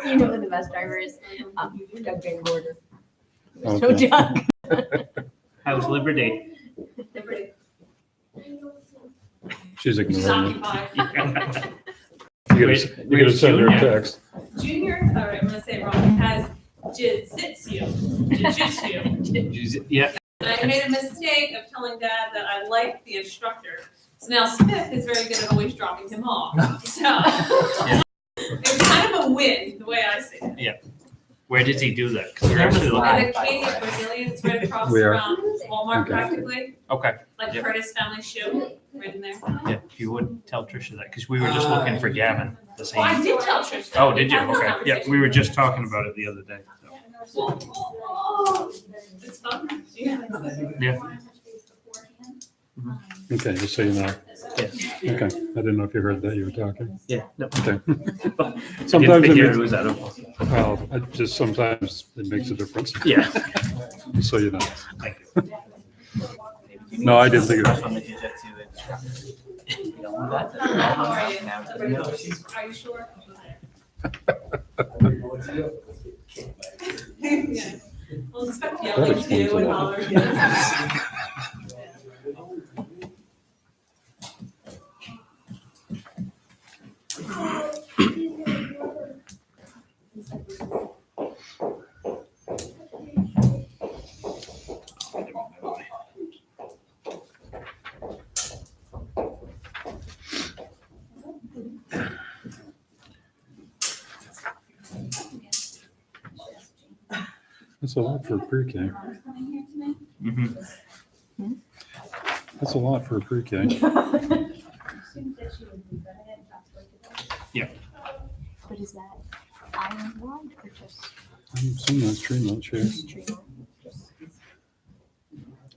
You know who the bus driver is? Doug Van Gorder. So Okay. Doug. How's Liberty? She's ignoring me. occupied. You gotta send her a text. Junior, all right, I'm gonna say it wrong, has jiu-jitsu. Yeah, And I made a mistake of telling Dad that I liked the instructor. So now Smith is very good at always dropping him off. So it was kind of a win, the way I see it. where did he do that? 'Cause we're actually looking. And the Acadia Brazilian, it's right across Where? from Walmart Okay. practically, Okay, like Yep. Curtis Family Shoe, right in there. yeah, if you would tell Tricia that, because we were just looking for Gavin, the Well, I same. did tell Trish. that. Oh, did you? We had this Okay, yeah, conversation. we were just talking about it the other day. so. It's fun. Yeah. Okay, just so you know. Yeah. Okay, I didn't know if you heard that you were talking. Yeah, no. Okay. I Sometimes didn't it figure makes, it was out of. well, sometimes it makes a difference, Yeah. just so you know. Thank you. No, I didn't think of it. On the jiu-jitsu instructor. You don't want that? How are you? Now, Are you sure? Yeah. We'll expect That yelling explains too a and lot. hollering. That's a lot for a pre-K. Mhm. That's a lot for a pre-K. Yeah. What is that? Island wide or just I'm assuming that's Tremont chair. tree?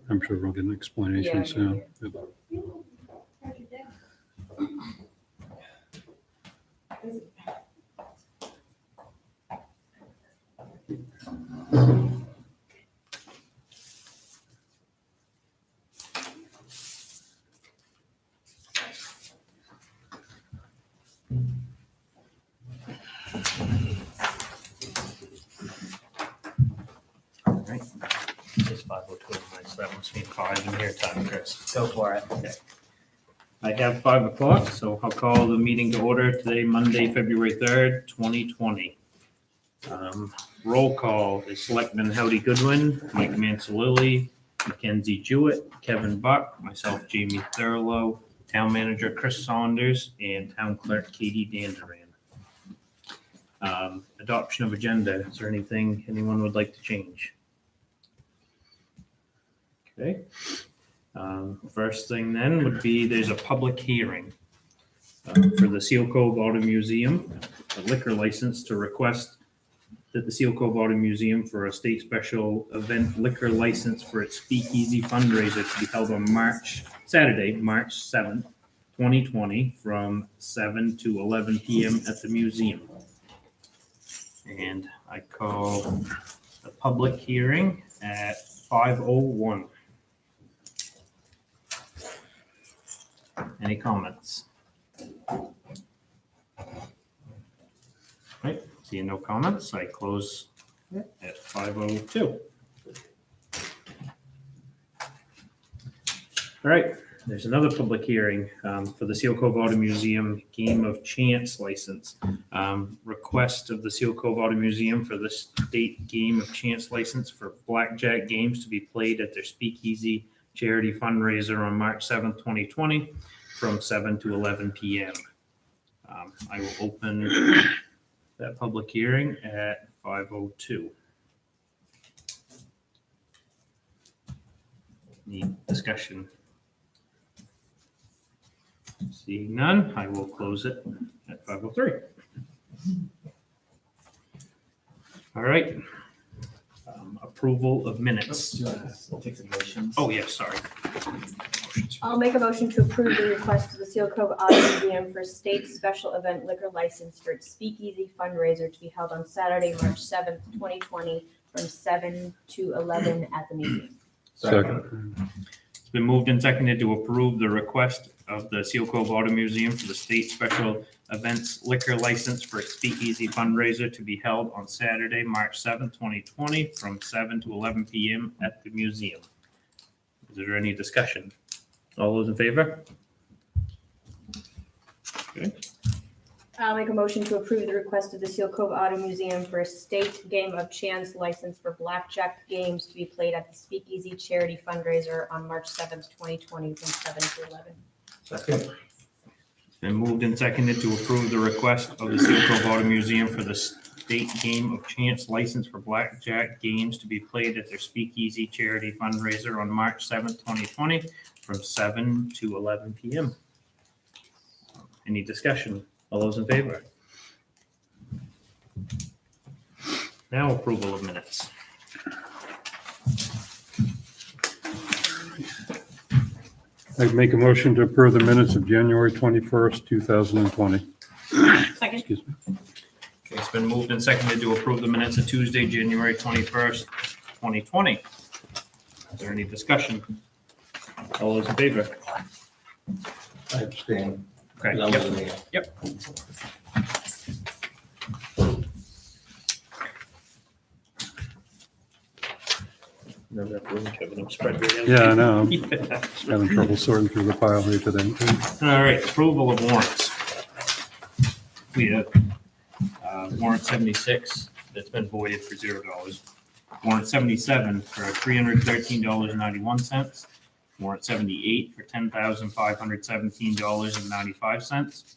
I'm sure we'll get an explanation Yeah. soon. All right. It's 5:02, so that must be 5 in your time, Chris. Go for it. I have 5 o'clock, so I'll call the meeting to order today, Monday, February 3rd, 2020. Roll call is Selectman Howdy Goodwin, Mike Mansalili, Mackenzie Jewett, Kevin Buck, myself, Jamie Thurlow, Town Manager Chris Saunders, and Town Clerk Katie Danduran. Adoption of agenda, is there anything anyone would like to change? Okay. First thing then would be, there's a public hearing for the Seal Cove Auto Museum, a liquor license to request that the Seal Cove Auto Museum for a state special event liquor license for its speakeasy fundraiser to be held on Saturday, March 7th, 2020, from 7 to 11 p.m. at the museum. And I call the public hearing at 5:01. Any comments? Right, seeing no comments, I close at 5:02. All right, there's another public hearing for the Seal Cove Auto Museum Game of Chance license. Request of the Seal Cove Auto Museum for the state Game of Chance license for blackjack games to be played at their Speakeasy charity fundraiser on March 7th, 2020, from 7 to 11 p.m. I will open that public hearing at 5:02. Any discussion? Seeing none, I will close it at 5:03. All right. Approval of minutes. Do you want to take some motions? Oh, yes, sorry. I'll make a motion to approve the request of the Seal Cove Auto Museum for state special event liquor license for its speakeasy fundraiser to be held on Saturday, March 7th, 2020, from 7 to 11 at the museum. Second. It's been moved and seconded to approve the request of the Seal Cove Auto Museum for the state special events liquor license for its Speakeasy fundraiser to be held on Saturday, March 7th, 2020, from 7 to 11 p.m. at the museum. Is there any discussion? All those in favor? Okay. I'll make a motion to approve the request of the Seal Cove Auto Museum for a state game of chance license for blackjack games to be played at the Speakeasy charity fundraiser on March 7th, 2020, from 7 to 11. Second. It's been moved and seconded to approve the request of the Seal Cove Auto Museum for the state game of chance license for blackjack games to be played at their Speakeasy charity fundraiser on March 7th, 2020, from 7 to 11 p.m. Any discussion? All those in favor? Now approval of minutes. I make a motion to approve the minutes of January 21st, 2020. Second. Excuse me. Okay, it's been moved and seconded to approve the minutes of Tuesday, January 21st, 2020. Is there any discussion? All those in favor? I abstain. Okay, That yep. was me. Yep. Remember that room, Kevin, I'm spread right out. Yeah, I know. I'm Yeah. having trouble sorting through the pile here today. All right, approval of warrants. We have warrant 76 that's been voided for $0. Warrant 77 for $313.91. Warrant 78 for $10,517.95.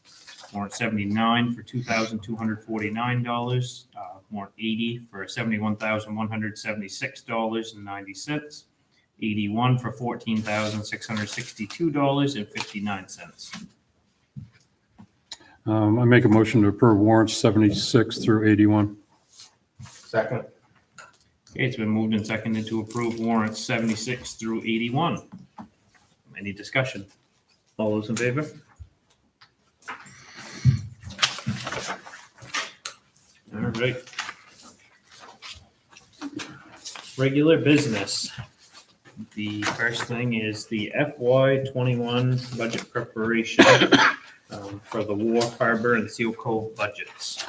Warrant 79 for $2,249. Warrant 80 for $71,176.90. 81 for $14,662.59. I make a motion to approve warrants 76 through 81. Second. Okay, it's been moved and seconded to approve warrants 76 through 81. Any discussion? All those in favor? All right. Regular business. The first thing is the FY21 budget preparation for the Wharf Harbor and Seal Cove budgets.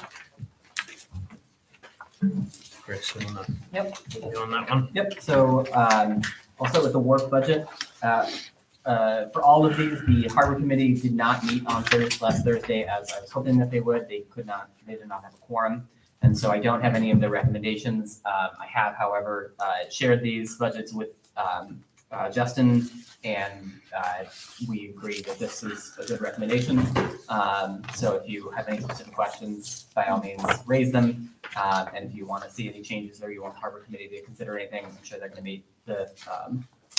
Chris, you wanna get on that one? Yep, so I'll start with the wharf budget. For all of these, the harbor committee did not meet on last Thursday as I was hoping that they would. They did not have a quorum. And so I don't have any of their recommendations. I have, however, shared these budgets with Justin, and we agree that this is a good recommendation. So if you have any specific questions, by all means, raise them. And if you want to see any changes or you want the harbor committee to consider anything, I'm sure they're going to meet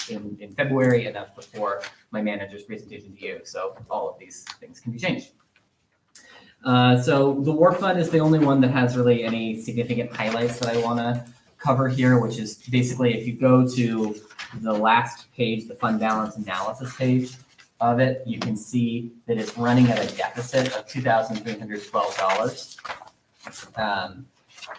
in February, and that's before my manager's presentation to you. So all of these things can be changed. So the wharf fund is the only one that has really any significant highlights that I want to cover here, which is basically if you go to the last page, the fund balance analysis page of it, you can see that it's running at a deficit of $2,312.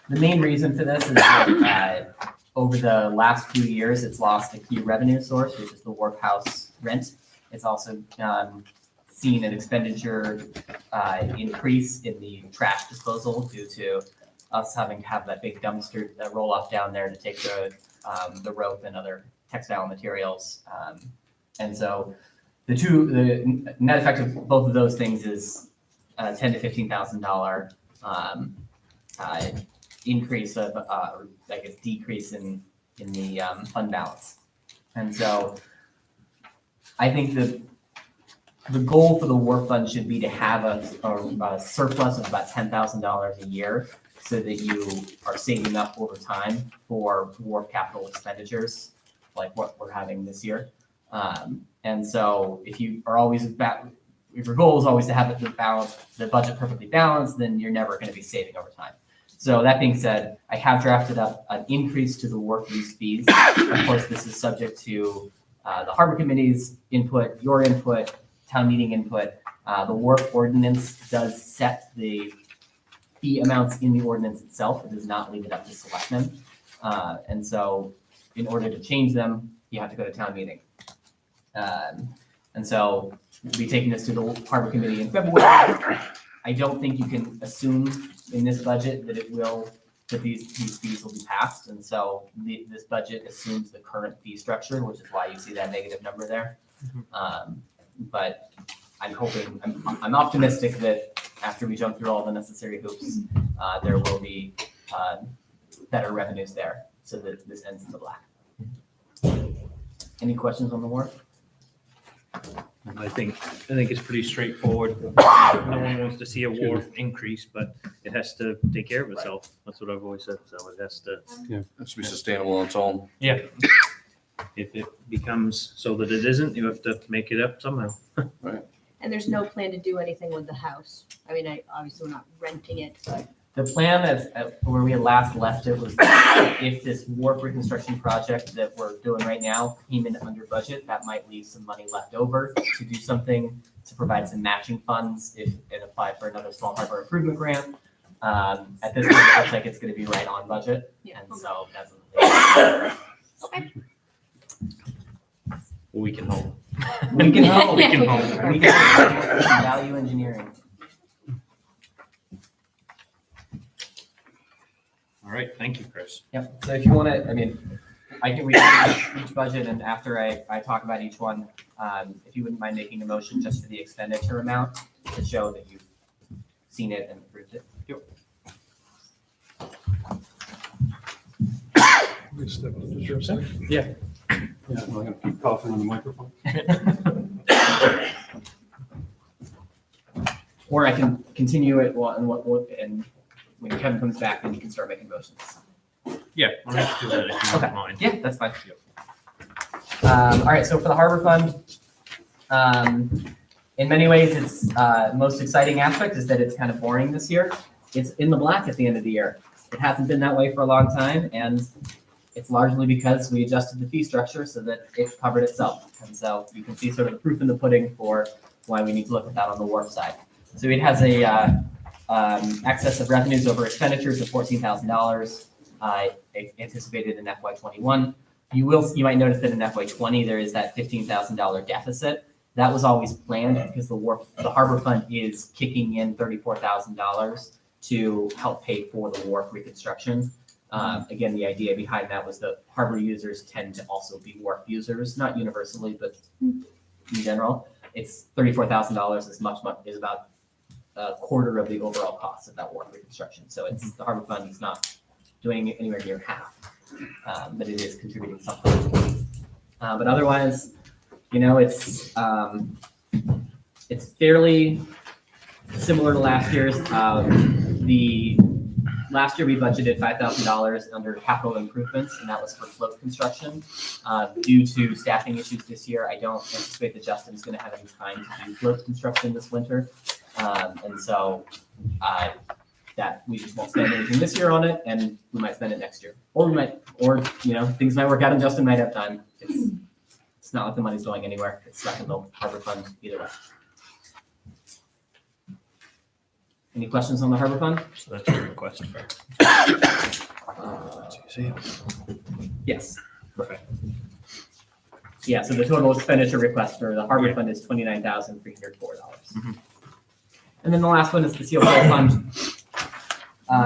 The main reason for this is that over the last few years, it's lost a key revenue source, which is the wharf house rent. It's also seen an expenditure increase in the trash disposal due to us having to have that big dumpster roll off down there to take the rope and other textile materials. And so the net effect of both of those things is $10,000 to $15,000 increase of, I guess, decrease in the fund balance. And so I think the goal for the wharf fund should be to have a surplus of about $10,000 a year so that you are saving up over time for wharf capital expenditures like what we're having this year. And so if you are always if your goal is always to have the budget perfectly balanced, then you're never going to be saving over time. So that being said, I have drafted up an increase to the wharf use fees. Of course, this is subject to the harbor committee's input, your input, town meeting input. The wharf ordinance does set the fee amounts in the ordinance itself. It does not leave it up to selectmen. And so in order to change them, you have to go to town meeting. And so we'll be taking this to the harbor committee in February. I don't think you can assume in this budget that that these fees will be passed. And so this budget assumes the current fee structure, which is why you see that negative number there. But I'm hoping, I'm optimistic that after we jump through all the necessary hoops, there will be better revenues there so that this ends in the black. Any questions on the warrant? I think it's pretty straightforward. No one wants to see a wharf increase, but it has to take care of itself. That's what I've always said. So it has to, Has to be sustainable on its own. if it becomes so that it isn't, you have to make it up somehow. And there's no plan to do anything with the house. I mean, obviously we're not renting it, but The plan is, where we had last left it was if this wharf reconstruction project that we're doing right now came in under budget, that might leave some money left over to do something, to provide some matching funds if it apply for another small harbor improvement grant. At this point, it looks like it's gonna be right on budget, and so that's. We can hope. We can hope. We can hope. We can hope. Value engineering. All right, thank you, Chris. Yep, so if you wanna, I mean, I can read each budget, and after I talk about each one, if you wouldn't mind making a motion just for the expenditure amount to show that you've seen it and approved it. Yeah, I'm gonna keep coughing on the microphone. Or I can continue it and when Kevin comes back, then you can start making motions. Yeah, I'll have to do that if you Okay. don't mind. Yeah, that's fine. All right, so for the harbor fund, in many ways, its most exciting aspect is that it's kind of boring this year. It's in the black at the end of the year. It hasn't been that way for a long time, and it's largely because we adjusted the fee structure so that it covered itself. And so you can see sort of the proof in the pudding for why we need to look at that on the wharf side. So it has a excess of revenues over expenditures of $14,000 anticipated in FY21. You might notice that in FY20 there is that $15,000 deficit. That was always planned because the harbor fund is kicking in $34,000 to help pay for the wharf reconstruction. Again, the idea behind that was that harbor users tend to also be wharf users, not universally, but in general. It's $34,000 is about a quarter of the overall cost of that wharf reconstruction. So it's the harbor fund is not doing anywhere near half, but it is contributing something. But otherwise, it's fairly similar to last year's. Last year we budgeted $5,000 under capital improvements, and that was for float construction. Due to staffing issues this year, I don't anticipate that Justin's going to have any time to do float construction this winter. And so that we just won't spend anything this year on it, and we might spend it next year. Or things might work out and Justin might have time. It's not like the money's going anywhere. It's stuck in the harbor fund either way. Any questions on the harbor fund? So that's your request for. Yes. Perfect. Yeah, so the total expenditure request for the harbor fund is $29,304. Mhm. And then the last one is the seal coat fund.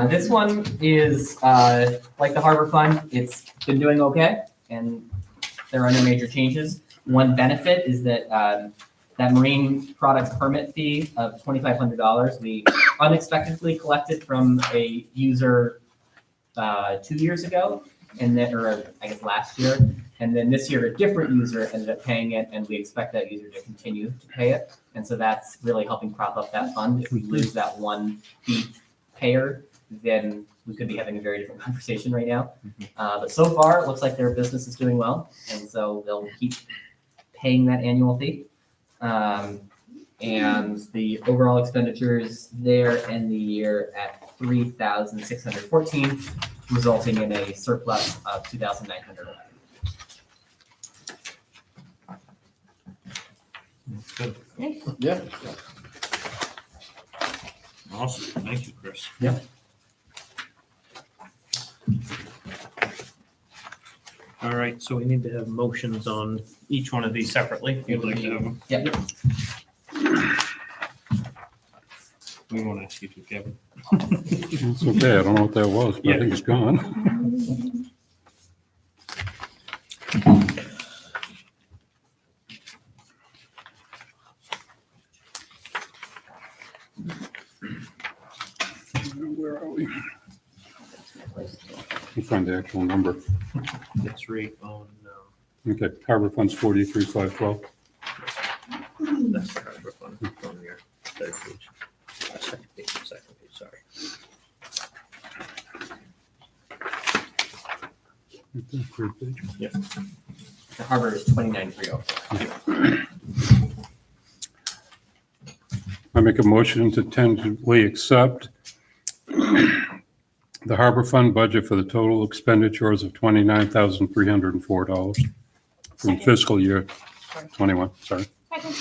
This one is like the harbor fund. It's been doing okay, and there are no major changes. One benefit is that that marine products permit fee of $2,500 we unexpectedly collected from a user 2 years ago, and then, or I guess last year. And then this year, a different user ended up paying it, and we expect that user to continue to pay it. And so that's really helping prop up that fund. If we lose that one fee payer, then we could be having a very different conversation right now. But so far, it looks like their business is doing well, and so they'll keep paying that annual fee. And the overall expenditures there end the year at $3,614, resulting in a surplus of $2,911. Good. Yeah. Awesome. Thank you, Chris. All right, so we need to have motions on each one of these separately. If you'd like to have them. Yep. We won't ask you to, Kevin. It's okay, I don't know what that was, but I think it's gone. Where are we? Let me find the actual number. It's right on, Okay, Harbor Fund's 43,512. that's the harbor fund on your third page. Second page, sorry. Third page. The harbor is 29,304. I make a motion to tentatively accept the Harbor Fund budget for the total expenditures of $29,304 from Second. fiscal year 21, sorry. Second.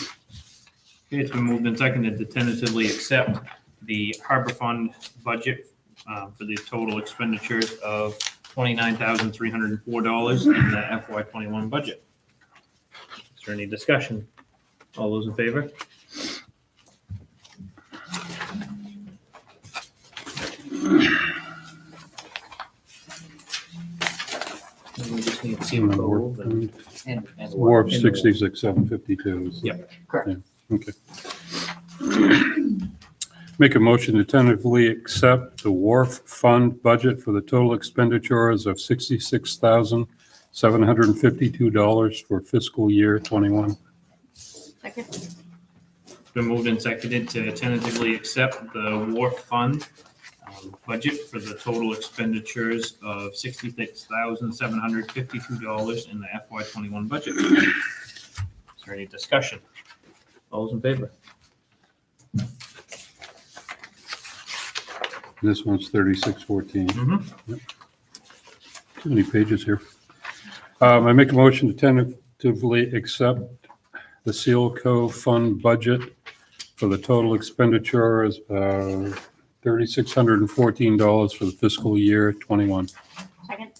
Okay, it's been moved and seconded to tentatively accept the harbor fund budget for the total expenditures of $29,304 in the FY '21 budget. Is there any discussion? All those in favor? And we just need Seal Cove and And Wharf 66,752. Yep. Correct. Yeah, okay. Make a motion to tentatively accept the Wharf Fund budget for the total expenditures of $66,752 for fiscal year 21. Second. been moved and seconded to tentatively accept the wharf fund budget for the total expenditures of $66,752 in the FY '21 budget. Is there any discussion? All those in favor? This one's 3614. Mm-hmm. Too many pages here. I make a motion to tentatively accept the Seal Cove Fund budget for the total expenditure is $3,614 for the fiscal year 21. Second.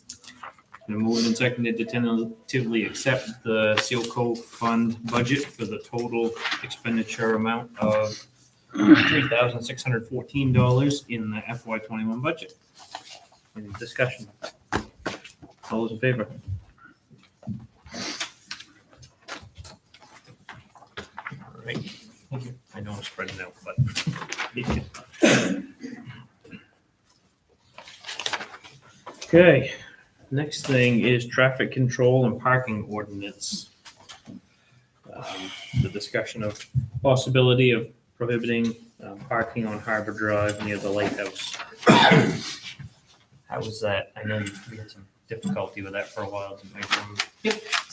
Been moved and seconded to tentatively accept the Seal Cove Fund budget for the total expenditure amount of $3,614 in the FY '21 budget. Any discussion? All those in favor? All right. Thank you. I know I'm spreading out, but. Okay, next thing is traffic control and parking ordinance. The discussion of possibility of prohibiting parking on Harbor Drive near the lighthouse. How was that? I know we had some difficulty with that for a while.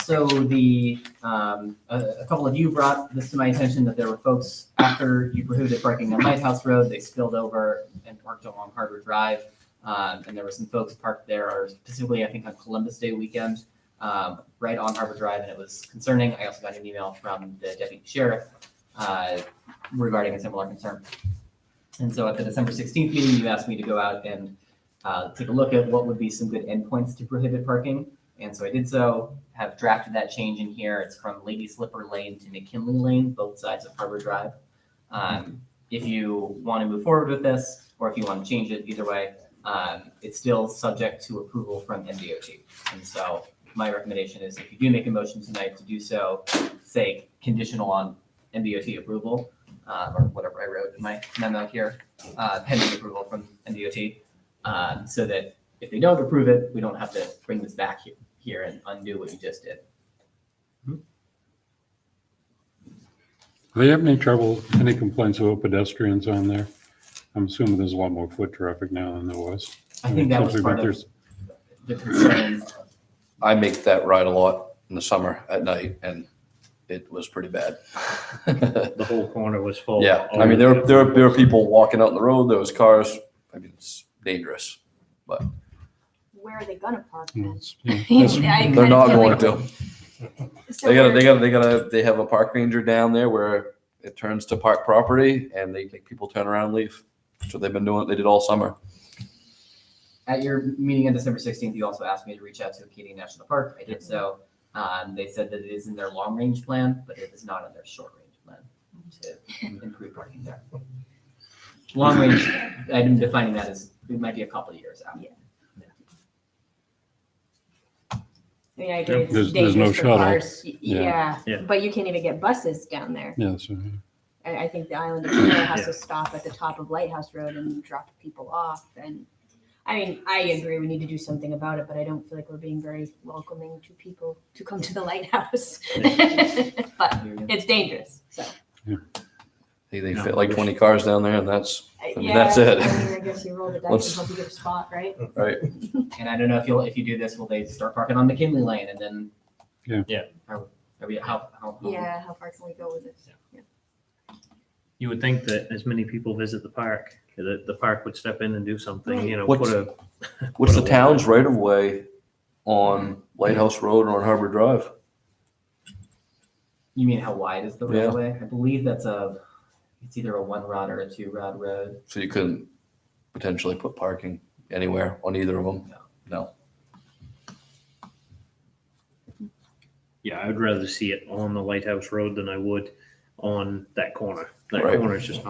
So a couple of you brought this to my attention that there were folks after you prohibited parking on Lighthouse Road, they spilled over and parked along Harbor Drive. And there were some folks parked there, or specifically, I think on Columbus Day weekend, right on Harbor Drive, and it was concerning. I also got an email from the deputy sheriff regarding a similar concern. And so at the December 16th meeting, you asked me to go out and take a look at what would be some good endpoints to prohibit parking. And so I did so, have drafted that change in here. It's from Lady Slipper Lane to McKinley Lane, both sides of Harbor Drive. If you want to move forward with this, or if you want to change it, either way, it's still subject to approval from MDOT. And so my recommendation is if you do make a motion tonight to do so, say conditional on MDOT approval, or whatever I wrote in my memo here, pending approval from MDOT, so that if they don't approve it, we don't have to bring this back here and undo what you just did. Do they have any trouble, any complaints about pedestrians on there? I'm assuming there's a lot more foot traffic now than there was. I think that was Something part like of the concern. I make that ride a lot in the summer at night, and it was pretty bad. The whole corner was full. Yeah, I mean, there were people walking out on the road, there was cars, I mean, it's dangerous. Where are they gonna park Yeah, then? it's- yeah, I that's- kinda They're not feel going like- to. So They we're- they have a park ranger down there where it turns to park property and they make people turn around and leave. That's what they've been doing. They did all summer. At your meeting on December 16th, you also asked me to reach out to Acadia National Park. I did so. They said that it is in their long-range plan, but it is not in their short-range plan to improve parking there. Long-range, I'm defining that as, it might be a couple of years out. Yeah. I mean, I agree, it's There's no dangerous for shuttle. cars. Yeah. Yeah. But you can't even get buses down there. Yeah, so, I think the Island of Hero has Yeah. to stop at the top of Lighthouse Road and drop people off. And I mean, I agree we need to do something about it, but I don't feel like we're being very welcoming to people to come to the lighthouse. But it's dangerous, so. They No. fit like 20 cars down there and that's, mean, Yeah, that's it. I mean, I guess you roll the dice and hope you get a spot, right? right. And I don't know if you do this, will they start parking on McKinley Lane and then? Yeah. Yeah. Are we, how? Yeah, how far can we go with this? Yeah. You would think that as many people visit the park, that the park would step in and do something, you know, What's- put a. What's put the a- town's right of way on Lighthouse Road or on Harbor Drive? You mean how wide is the Yeah. roadway? I believe it's either a 1-rod or a 2-rod road. So you couldn't potentially put parking anywhere on either of them? No. Yeah, I'd rather see it on the Lighthouse Road than I would on that corner. That Right. corner is just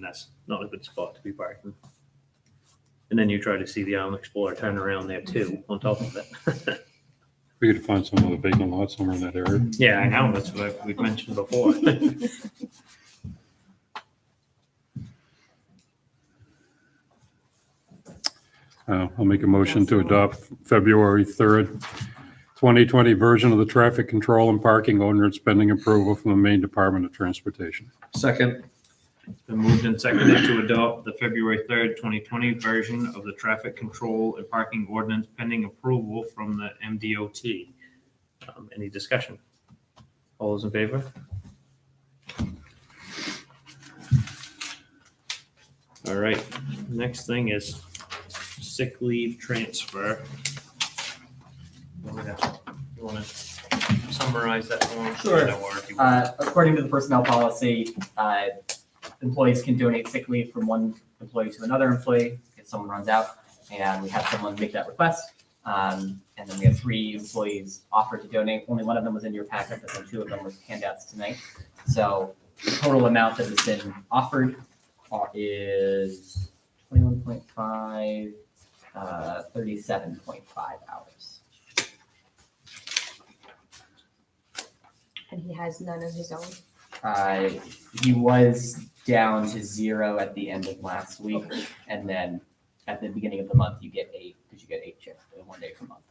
that's not a good spot to be parking. And then you try to see the Island Explorer turn around there too, on top of it. we could find some of the vacant lots somewhere in that area. Yeah, I know, that's what we've mentioned before. I'll make a motion to adopt February 3rd, 2020 version of the traffic control and parking ordinance pending approval from the Maine Department of Transportation. Second. It's been moved and seconded to adopt the February 3rd, 2020 version of the traffic control and parking ordinance pending approval from the MDOT. Any discussion? All those in favor? All right, next thing is sick leave transfer. You want to summarize that for us? Sure. Or if you want- According to the personnel policy, employees can donate sick leave from one employee to another employee if someone runs out. And we had someone make that request. And then we had 3 employees offer to donate. Only one of them was in your packet, but then 2 of them were handouts tonight. So the total amount that has been offered is 21.5, 37.5 hours. And he has none of his own. He was down to 0 at the end of last week, and then at the beginning of the month, you get 8, because you get 8 shifts, 1 day per month.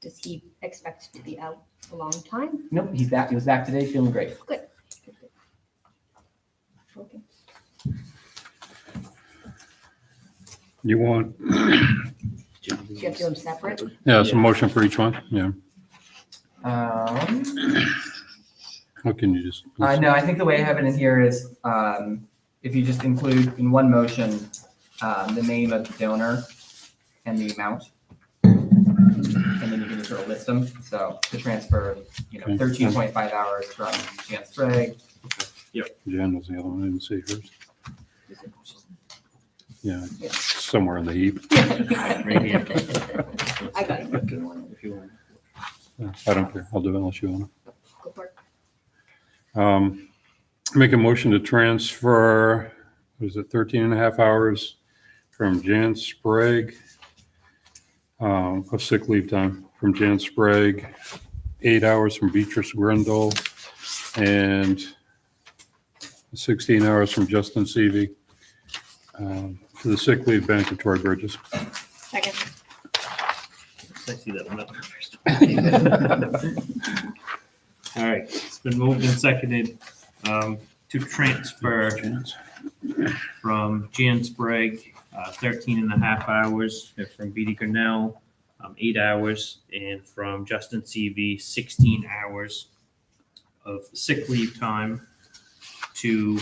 Does he expect to be out a long time? Nope, he's back. He was back today, feeling great. Good. Okay. You want, Do you have to do them separate? yeah, some motion for each one? Yeah. How can you just? No, I think the way I have it in here is, if you just include in one motion, the name of the donor and the amount. And then you can just sort of list them. So to transfer, Okay. 13.5 hours from Jan Sprague. Jan was the other one, I didn't see hers. Yeah, Yeah. somewhere in the heap. Right here. I got it. If you want If you want. I don't care, I'll do it unless you want to go for it. to. Make a motion to transfer, what is it, 13 and a half hours from Jan Sprague, of sick leave time from Jan Sprague, 8 hours from Beatrice Grindle, and 16 hours from Justin Seavey, to the sick leave bank of Troy Bridges. Second. I see that one up first. All right, it's been moved and seconded to transfer from Jan Sprague, 13 and a half hours, and from Beatty Grinnell, 8 hours, and from Justin CV, 16 hours of sick leave time to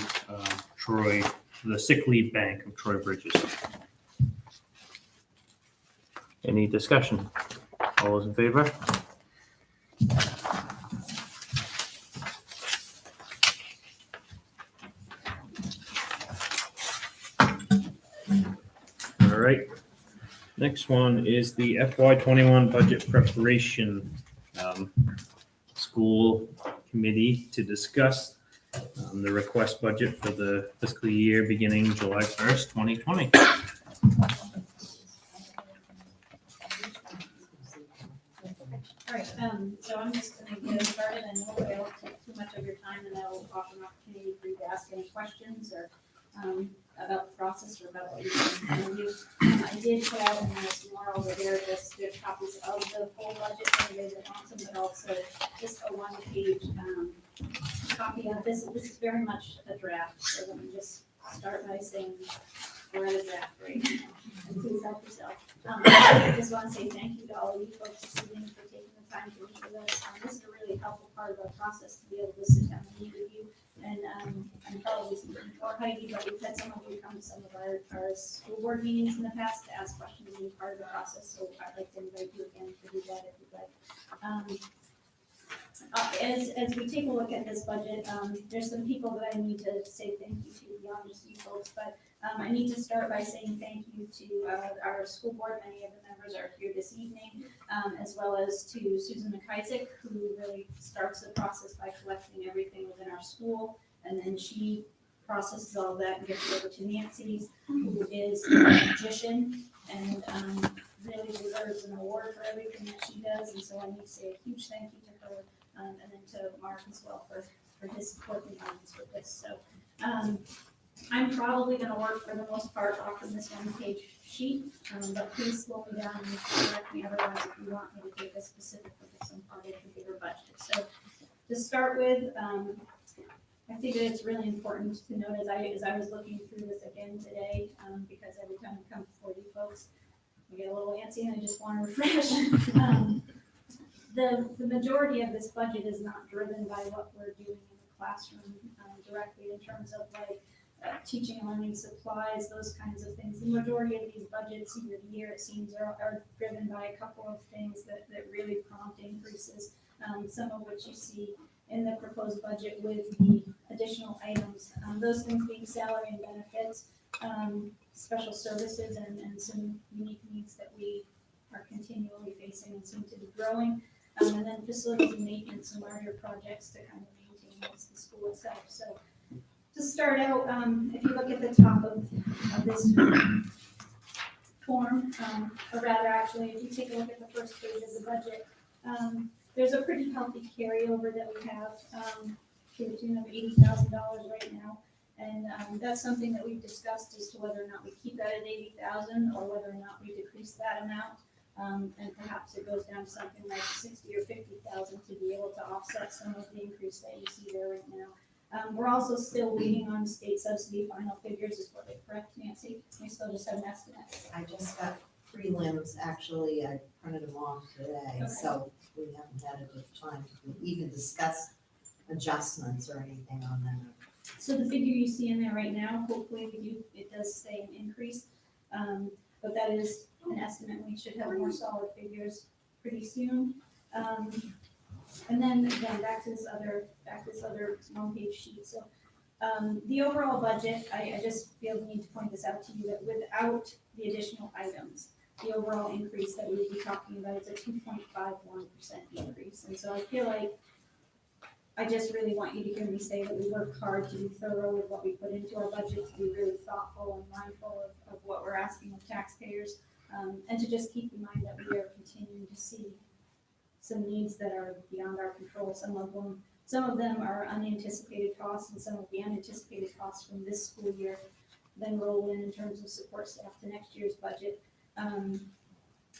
Troy, the sick leave bank of Troy Bridges. Any discussion? All those in favor? All right, Next one is the FY21 budget preparation. School committee to discuss the request budget for the fiscal year beginning July 1st, 2020. All right, so I'm just gonna get us started and hopefully I won't take too much of your time and I'll offer an opportunity for you to ask any questions or about the process or about what you're going to do. I did put out in this more over there, just the copies of the full budget for you guys that want them, but also just a one-page copy of this. This is very much a draft, so let me just start by saying we're at a draft right now, and please help yourself. I just want to say thank you to all of you folks this evening for taking the time to meet with us. This is a really helpful part of our process to be able to sit down and meet with you. And I'm probably speaking for Heidi, but we've had some of you come to some of our school board meetings in the past to ask questions and be part of the process. So I'd like to invite you again to do that if you'd like. As we take a look at this budget, there's some people that I need to say thank you to beyond just you folks, but I need to start by saying thank you to our school board. Many of the members are here this evening, as well as to Susan McIsaac, who really starts the process by collecting everything within our school, and then she processes all of that and gets it over to Nancy, who is a magician and really deserves an award for everything that she does, and so I need to say a huge thank you to her, and then to Mark as well for his support and guidance with this. So I'm probably going to work for the most part off of this one-page sheet, but please slow me down and correct me otherwise if you want me to take a specific look at some part of the bigger budget. So to start with, I think that it's really important to note as I was looking through this again today, because every time we come before you folks, we get a little antsy and I just want to refresh. The majority of this budget is not driven by what we're doing in the classroom directly in terms of like teaching and learning supplies, those kinds of things. The majority of these budgets year to year, it seems, are driven by a couple of things that really prompt increases, some of which you see in the proposed budget with the additional items. Those things being salary and benefits, special services, and some unique needs that we are continually facing and seem to be growing. And then facilities and maintenance and larger projects to kind of maintain the school itself. So to start out, if you look at the top of this form, or rather actually, if you take a look at the first page of the budget, there's a pretty healthy carryover that we have to the tune of $80,000 right now. And that's something that we've discussed as to whether or not we keep that at 80,000 or whether or not we decrease that amount. And perhaps it goes down to something like 60 or 50,000 to be able to offset some of the increase that you see there right now. We're also still waiting on state subsidy final figures. Is what they correct, Nancy? We still just have an estimate. I just got prelims, actually, I printed them off today, Okay. so we haven't had a good time to even discuss adjustments or anything on that. So the figure you see in there right now, hopefully it does stay an increase. But that is an estimate. We should have more solid figures pretty soon. And then again, back to this other one-page sheet. So the overall budget, I just feel the need to point this out to you that without the additional items, the overall increase that we would be talking about is a 2.51% increase. And so I feel like I just really want you to hear me say that we work hard to be thorough with what we put into our budget, to be really thoughtful and mindful of what we're asking of taxpayers, and to just keep in mind that we are continuing to see some needs that are beyond our control. Some of them are unanticipated costs, and some of the unanticipated costs from this school year then roll in terms of support staff to next year's budget.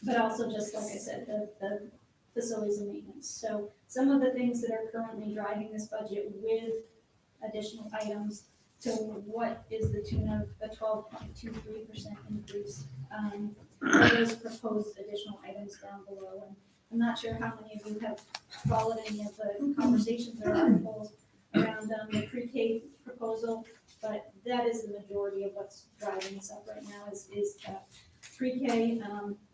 But also, just like I said, the facilities and maintenance. So some of the things that are currently driving this budget with additional items to what is the tune of a 12.23% increase. Those proposed additional items down below. And I'm not sure how many of you have followed any of the conversations or articles around the pre-K proposal, but that is the majority of what's driving us up right now is that pre-K.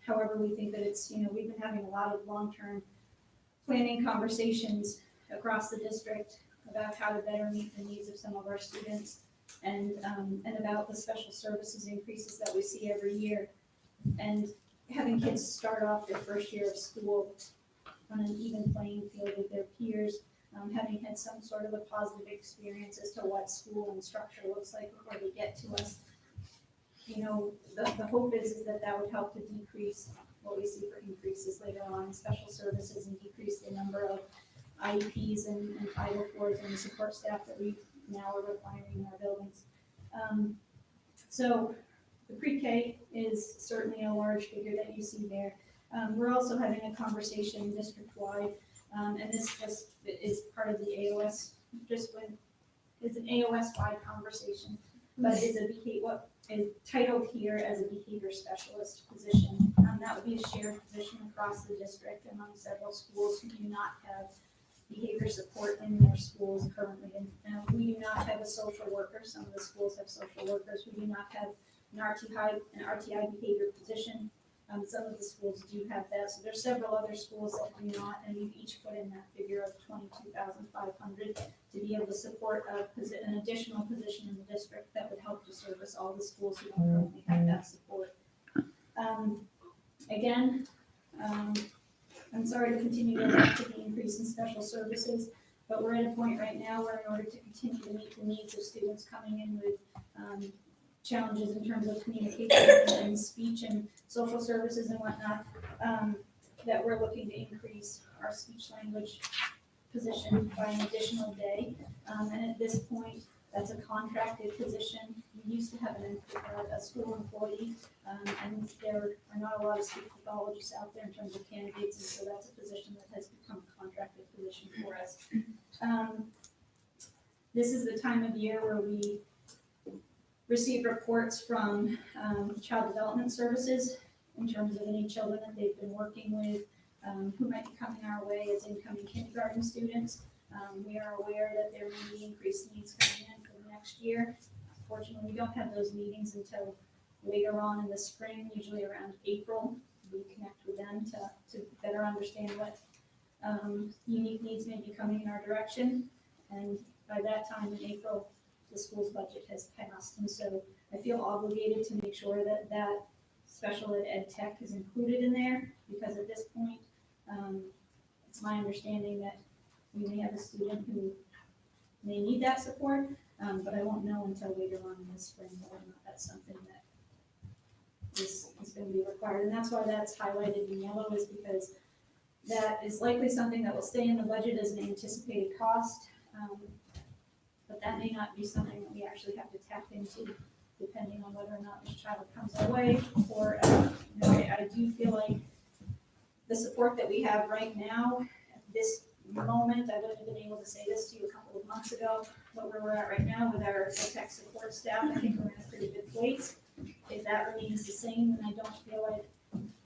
However, we think that it's, we've been having a lot of long-term planning conversations across the district about how to better meet the needs of some of our students and about the special services increases that we see every year. And having kids start off their first year of school on an even playing field with their peers, having had some sort of a positive experience as to what school and structure looks like before they get to us. You know, the hope is that that would help to decrease what we see for increases later on in special services and decrease the number of IEPs and 504s and support staff that we now are requiring in our buildings. So the pre-K is certainly a large figure that you see there. We're also having a conversation district-wide, and this just is part of the AOS, it's an AOS-wide conversation, but it's what is titled here as a behavior specialist position. That would be a shared position across the district among several schools who do not have behavior support in their schools currently. And we do not have a social worker. Some of the schools have social workers. We do not have an RTI behavior position. Some of the schools do have that. So there's several other schools that do not, and we've each put in that figure of $22,500 to be able to support an additional position in the district that would help to service all the schools who don't currently have that support. Again, I'm sorry to continue going back to the increase in special services, but we're at a point right now where in order to continue to meet the needs of students coming in with challenges in terms of communication and speech and social services and whatnot, that we're looking to increase our speech language position by an additional day. And at this point, that's a contracted position. We used to have a school employee, and there are not a lot of speech pathologists out there in terms of candidates, and so that's a position that has become a contracted position for us. This is the time of year where we receive reports from Child Development Services in terms of any children that they've been working with who might be coming our way as incoming kindergarten students. We are aware that there may be increased needs coming in for the next year. Unfortunately, we don't have those meetings until later on in the spring, usually around April. We connect with them to better understand what unique needs may be coming in our direction. And by that time in April, the school's budget has passed. And so I feel obligated to make sure that that special ed tech is included in there, because at this point, it's my understanding that we may have a student who may need that support, but I won't know until later on in the spring whether or not that's something that is going to be required. And that's why that's highlighted in yellow, is because that is likely something that will stay in the budget as an anticipated cost, but that may not be something that we actually have to tap into, depending on whether or not this child comes our way. Or I do feel like the support that we have right now, at this moment, I wouldn't have been able to say this to you a couple of months ago, but where we're at right now with our tech support staff, I think we're in a pretty good place. If that remains the same, then I don't feel like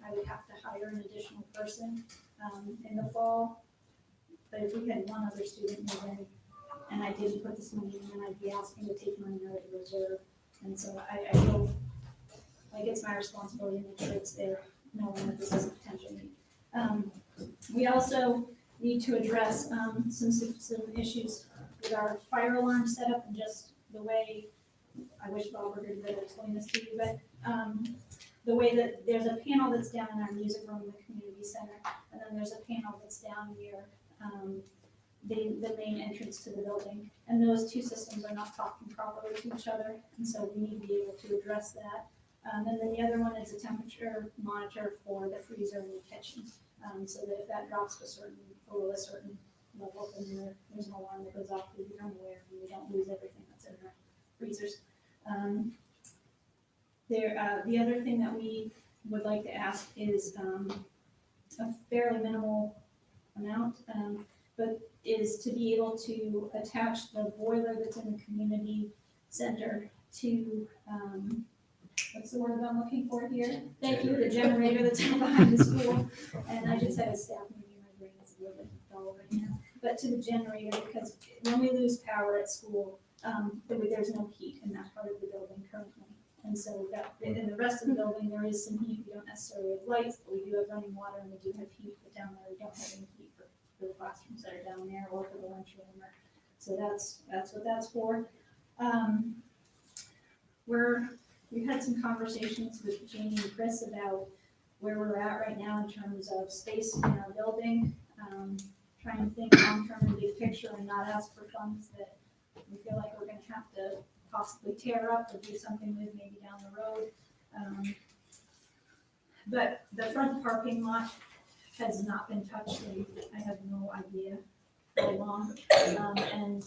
I would have to hire an additional person in the fall. But if we had one other student move in, and I didn't put this money in, then I'd be asking to take money out of the reserve. And so I feel like it's my responsibility to make sure it's there, knowing that this is a potential need. We also need to address some issues with our fire alarm setup and just the way, I wish Bob were here to explain this to you, but the way that there's a panel that's down in our music room in the community center, and then there's a panel that's down near the main entrance to the building. And those two systems are not talking properly to each other, and so we need to be able to address that. And then the other one is a temperature monitor for the freezer in the kitchen, so that if that drops below a certain level, then there's an alarm that goes off, we become aware, and we don't lose everything that's in our freezers. The other thing that we would like to ask is a fairly minimal amount, but is to be able to attach the boiler that's in the community center to, what's the word I'm looking for here? Thank you, the generator that's behind the school. And I just had a staff meeting, my brain is a little bit dull right now. But to the generator, because when we lose power at school, there's no heat in that part of the building currently. And so in the rest of the building, there is some heat. We don't necessarily have lights, but we do have running water and we do have heat. But down there, we don't have any heat for the classrooms that are down there or for the lunchroom. So that's what that's for. We've had some conversations with Jamie and Chris about where we're at right now in terms of space in our building. Trying to think long-term and big picture and not ask for funds that we feel like we're gonna have to possibly tear up or do something with maybe down the road. But the front parking lot has not been touched, and I have no idea how long. And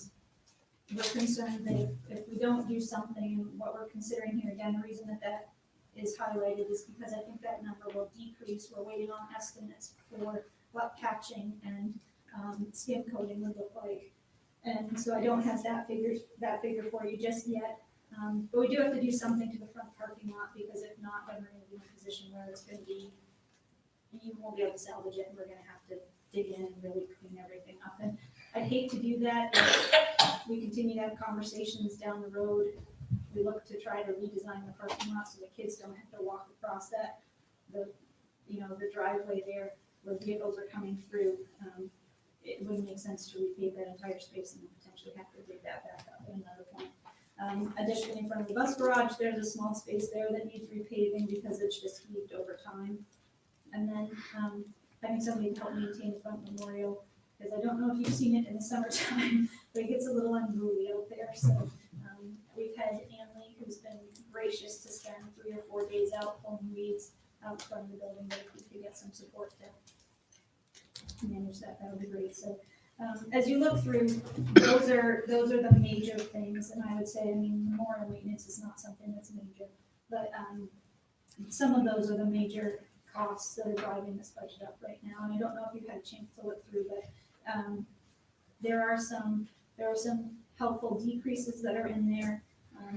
we're concerned that if we don't do something, what we're considering here, again, the reason that is highlighted is because I think that number will decrease. We're waiting on estimates for what patching and skim coating would look like. And so I don't have that figure for you just yet. But we do have to do something to the front parking lot, because if not, then we're gonna be in a position where it's gonna be, you won't be able to salvage it, and we're gonna have to dig in and really clean everything up. And I'd hate to do that if we continue to have conversations down the road. We look to try to redesign the parking lot so the kids don't have to walk across that, the driveway there where vehicles are coming through. It wouldn't make sense to repave that entire space and then potentially have to dig that back up at another point. Additionally, in front of the bus garage, there's a small space there that needs repaving because it's just heaved over time. And then having somebody help maintain the front memorial, because I don't know if you've seen it in the summertime, but it gets a little unruly out there. So we've had Anley, who's been gracious to spend 3 or 4 days out pulling weeds out from the building, but if we could get some support to manage that, that would be great. So as you look through, those are the major things, and I would say, I mean, memorial maintenance is not something that's major, but some of those are the major costs that are driving this budget up right now. And I don't know if you've had a chance to look through, but there are some helpful decreases that are in there.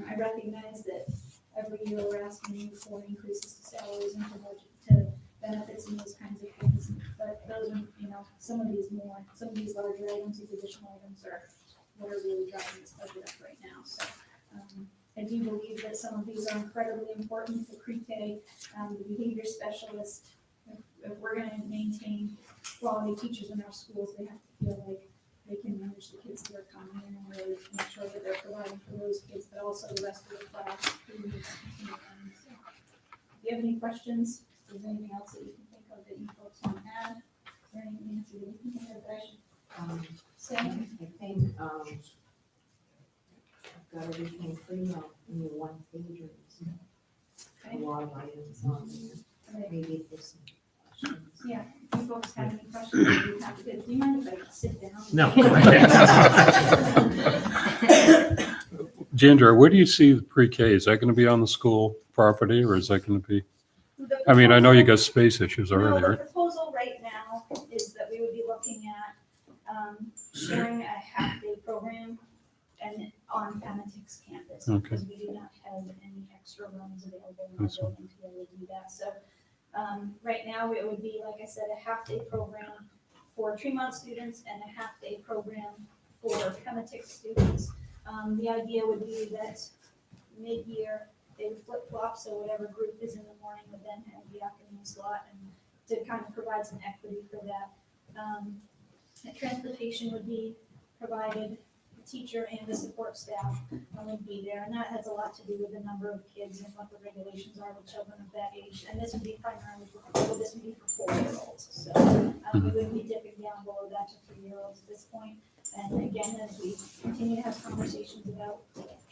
I recognize that every year we're asking you for increases to salaries and to benefits and those kinds of things, but those are, some of these larger items, these additional items are what are really driving this budget up right now. So I do believe that some of these are incredibly important for pre-K, the behavior specialists. If we're going to maintain quality teachers in our schools, they have to feel like they can manage the kids that are coming in and really make sure that they're providing for those kids, but also the rest of the class who needs to continue learning. So, if you have any questions, if there's anything else that you can think of that you folks want to add, is there anything that you can think of that I should say? I think, I've got everything pretty well in your one pager. A lot of items on there. Okay. Maybe if there's some questions. Yeah, if you folks have any questions, I'd be happy to. Do you mind if I sit down? No, go ahead. Jandra, where do you see the pre-K? Is that going to be on the school property, or is that going to be, I mean, I know you got space issues already, No, the right? proposal right now is that we would be looking at sharing a half-day program and on Panatik's campus. Okay. Because we do not have any extra rooms available in our That's building to be able to do that. So right now, it would be, like I said, a half-day program for Tremont students and a half-day program for Panatik students. The idea would be that mid-year, they would flip-flop, so whatever group is in the morning would then have the afternoon slot, and to kind of provide some equity for that. Transportation would be provided, the teacher and the support staff would be there, and that has a lot to do with the number of kids and what the regulations are with children of that age. And this would be primarily for 4-year-olds, so we wouldn't be dipping down below that to 3-year-olds at this point. And again, as we continue to have conversations about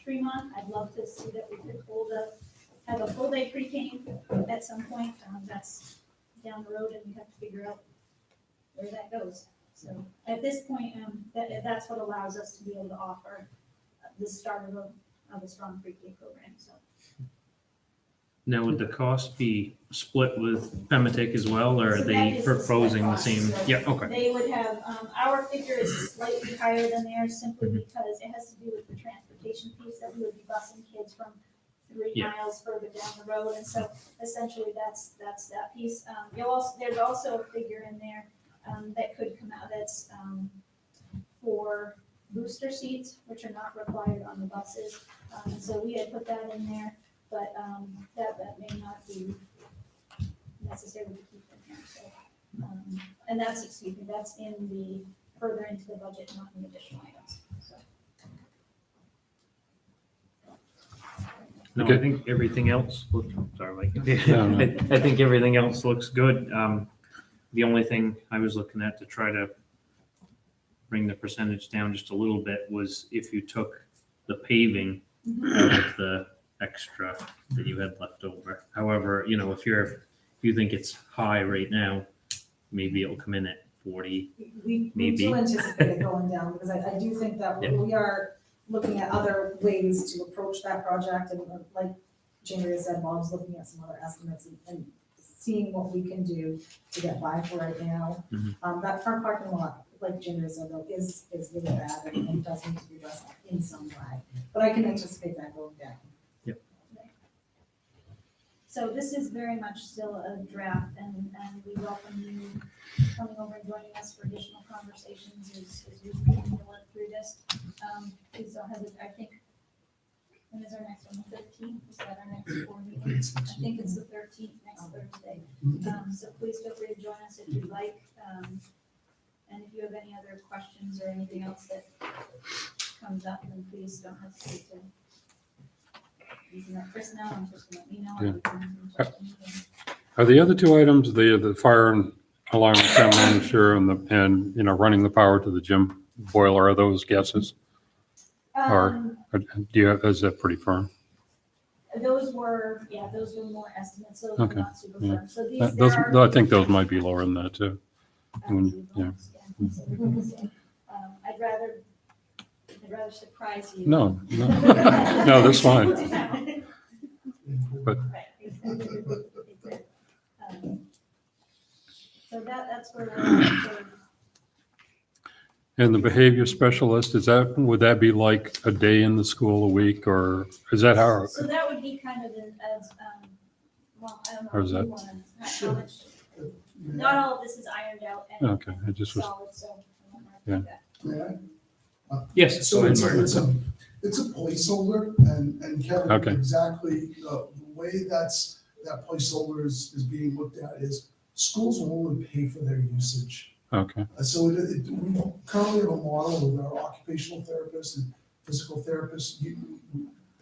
Tremont, I'd love to see that we could have a full day pre-K at some point. That's down the road, and we have to figure out where that goes. So at this point, that's what allows us to be able to offer the start of a strong pre-K program. So Now, would the cost be split with Pematic as well, or are So that they is the proposing the split same? cost. Yeah, okay. they would have, our figure is slightly higher than theirs simply because it has to do with the transportation piece that we would be busing kids from 3 Yeah. miles further down the road. And so essentially that's that piece. There's also a figure in there that could come out that's for booster seats, which are not required on the buses. So we had put that in there, but that may not be necessary to keep in here. So, and that's in the further into the budget, not in the additional items. So. No, I Okay. think everything else looks, sorry, Mike. No, no. I think everything else looks good. The only thing I was looking at to try to bring the percentage down just a little bit was if you took the paving out of the extra that you had left over. However, you know, if you think it's high right now, maybe it'll come in at 40. We Maybe. do anticipate it going down, because I do think that Yeah. we are looking at other ways to approach that project, and like Jamie said, Bob's looking at some other estimates and seeing what we can do to get by for right now. Mhm. That front parking lot, like Jamie said, though, is really bad and does need to be addressed in some way, but I can anticipate that going down. So this is very much still a draft, and we welcome you coming over and joining us for additional conversations as we continue to work through this. Please don't hesitate, I think, when is our next one, the 13th, is that our next board meeting? I think it's the 13th, next Thursday. So please feel free to join us if you'd like. And if you have any other questions or anything else that comes up, then please don't hesitate to. You can let Chris know, and Chris can let me know. Yeah. and we can check in and- Are the other two items, the fire and alarm manager and, you know, running the power to the gym boiler, are those guesses? Or is that pretty firm? Those were more estimates, those Okay, were not super yeah. firm. So these, Those, there are. I think those might be lower than that too. when- yeah. I'd rather surprise you. No, no, no, that's fine. But- Right, exactly. So that's where we're at for. And the behavior specialist, would that be like a day in the school a week, or is that how? So that would be kind of as, well, I don't know. Or is if you that- wanna- how much- Not all of this is ironed out and Okay, I just was, solid, so. I won't mark Yeah. that. May I? Yes, So go ahead, it's Mark. it's a placeholder, and Kevin, Okay. exactly, the way that placeholder is being looked at is schools will only pay for their usage. okay, So we currently have a model with our occupational therapists and physical therapists, you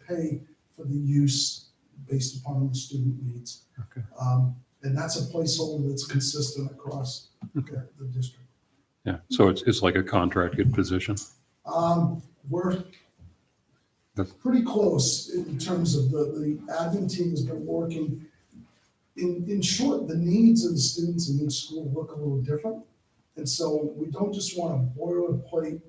pay for the use based upon the student needs. Okay. And that's a placeholder that's consistent across the district. yeah, so it's like a contracted position. We're pretty close in terms of the admin team has been working. In short, the needs of the students in each school look a little different. And so we don't just want a boilerplate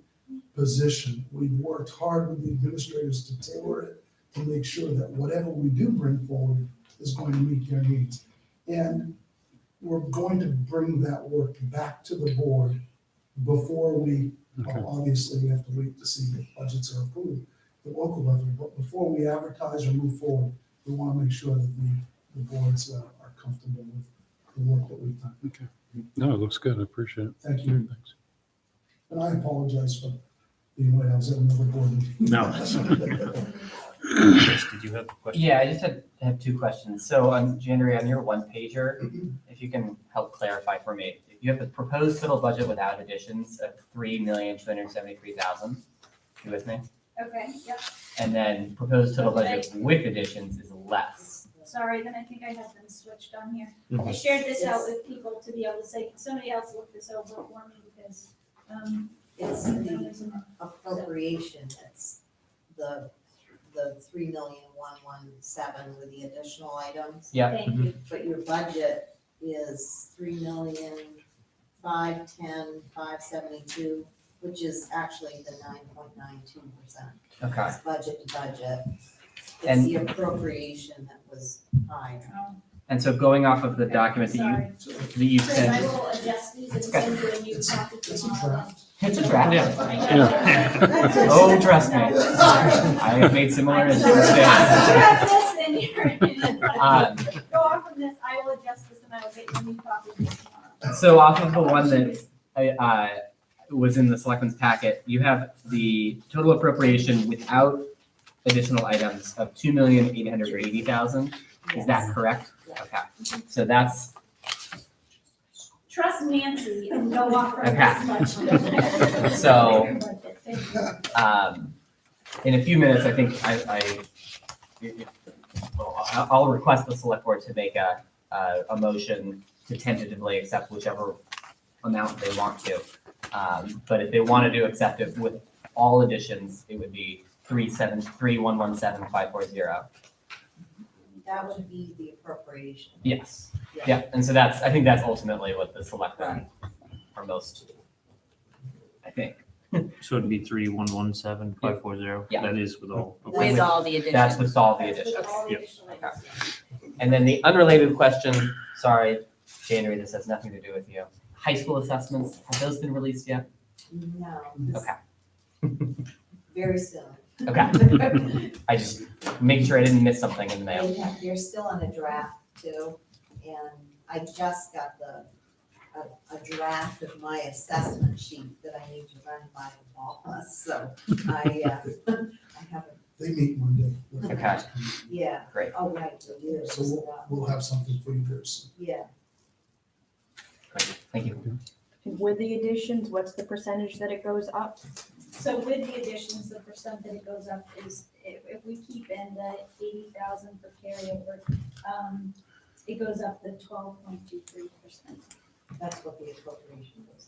position. We've worked hard with the administrators to tailor it to make sure that whatever we do bring forward is going to meet their needs. And we're going to bring that work back to the board before we, Okay. obviously, we have to wait to see if budgets are approved at the local level. But before we advertise or move forward, we want to make sure that the boards are comfortable with the work that we've done. Okay. No, it looks good. I appreciate it. Thank you. Thanks. And I apologize for being late. I was at another board meeting. No. Chris, did you have a question? Yeah, I just had two questions. So on January, on your one pager, if you can help clarify for me, if you have the proposed total budget without additions of 3,273,000, you with me? Okay, yep, And then proposed total budget with additions is less. sorry, then I think I have them switched on here. I Mhm. shared this out with people to be able to say, can somebody else look this over for me, because, It's the appropriation, it's the 3,117,000 with the additional items. Yeah. thank you. But your budget is 3,510,572, which is actually the 9.92%. Okay. It's budget to budget. It's And- the appropriation that was higher. And so going off of the document Sorry. that you Chris, I sent, will adjust these and It's okay. send you a new copy It's a tomorrow. draft. it's a draft. Yeah. Oh, trust me, I have made similar So you mistakes. have this in your, go off from this, I will adjust this and I will get you a new copy of this tomorrow. So off of the one that was in the selectmen's packet, you have the total appropriation without additional items of 2,880,000. Is that correct? Okay, so that's, Trust Nancy and go off from Okay. this budget. So- Thank you. in a few minutes, I think I'll request the select board to make a motion to tentatively accept whichever amount they want to. But if they wanted to accept it with all additions, it would be 37117,540. That would be the appropriation. Yes. Yeah, and so I think that's ultimately what the selectmen are most, I think. So it'd be 3117540. Yeah. That is with all. With- With all the additions. That's with all the That's with additions. all the Yep. additional Okay. items. And then the unrelated question, sorry, January, this has nothing to do with you. High school assessments, have those been released yet? No, this- Okay, very soon. okay. I just make sure I didn't miss something in the mail. They're still on a draft too, and I just got a draft of my assessment sheet that I need to run by the boss, so I haven't, They meet Monday. Okay. yeah. Great. Oh, right, they do. So we'll have something for you very soon. Yeah, Great, thank you. With the additions, what's the percentage that it goes up? So with the additions, the percent that it goes up is, if we keep in the 80,000 for carryover, it goes up to 12.23%. that's what the appropriation was.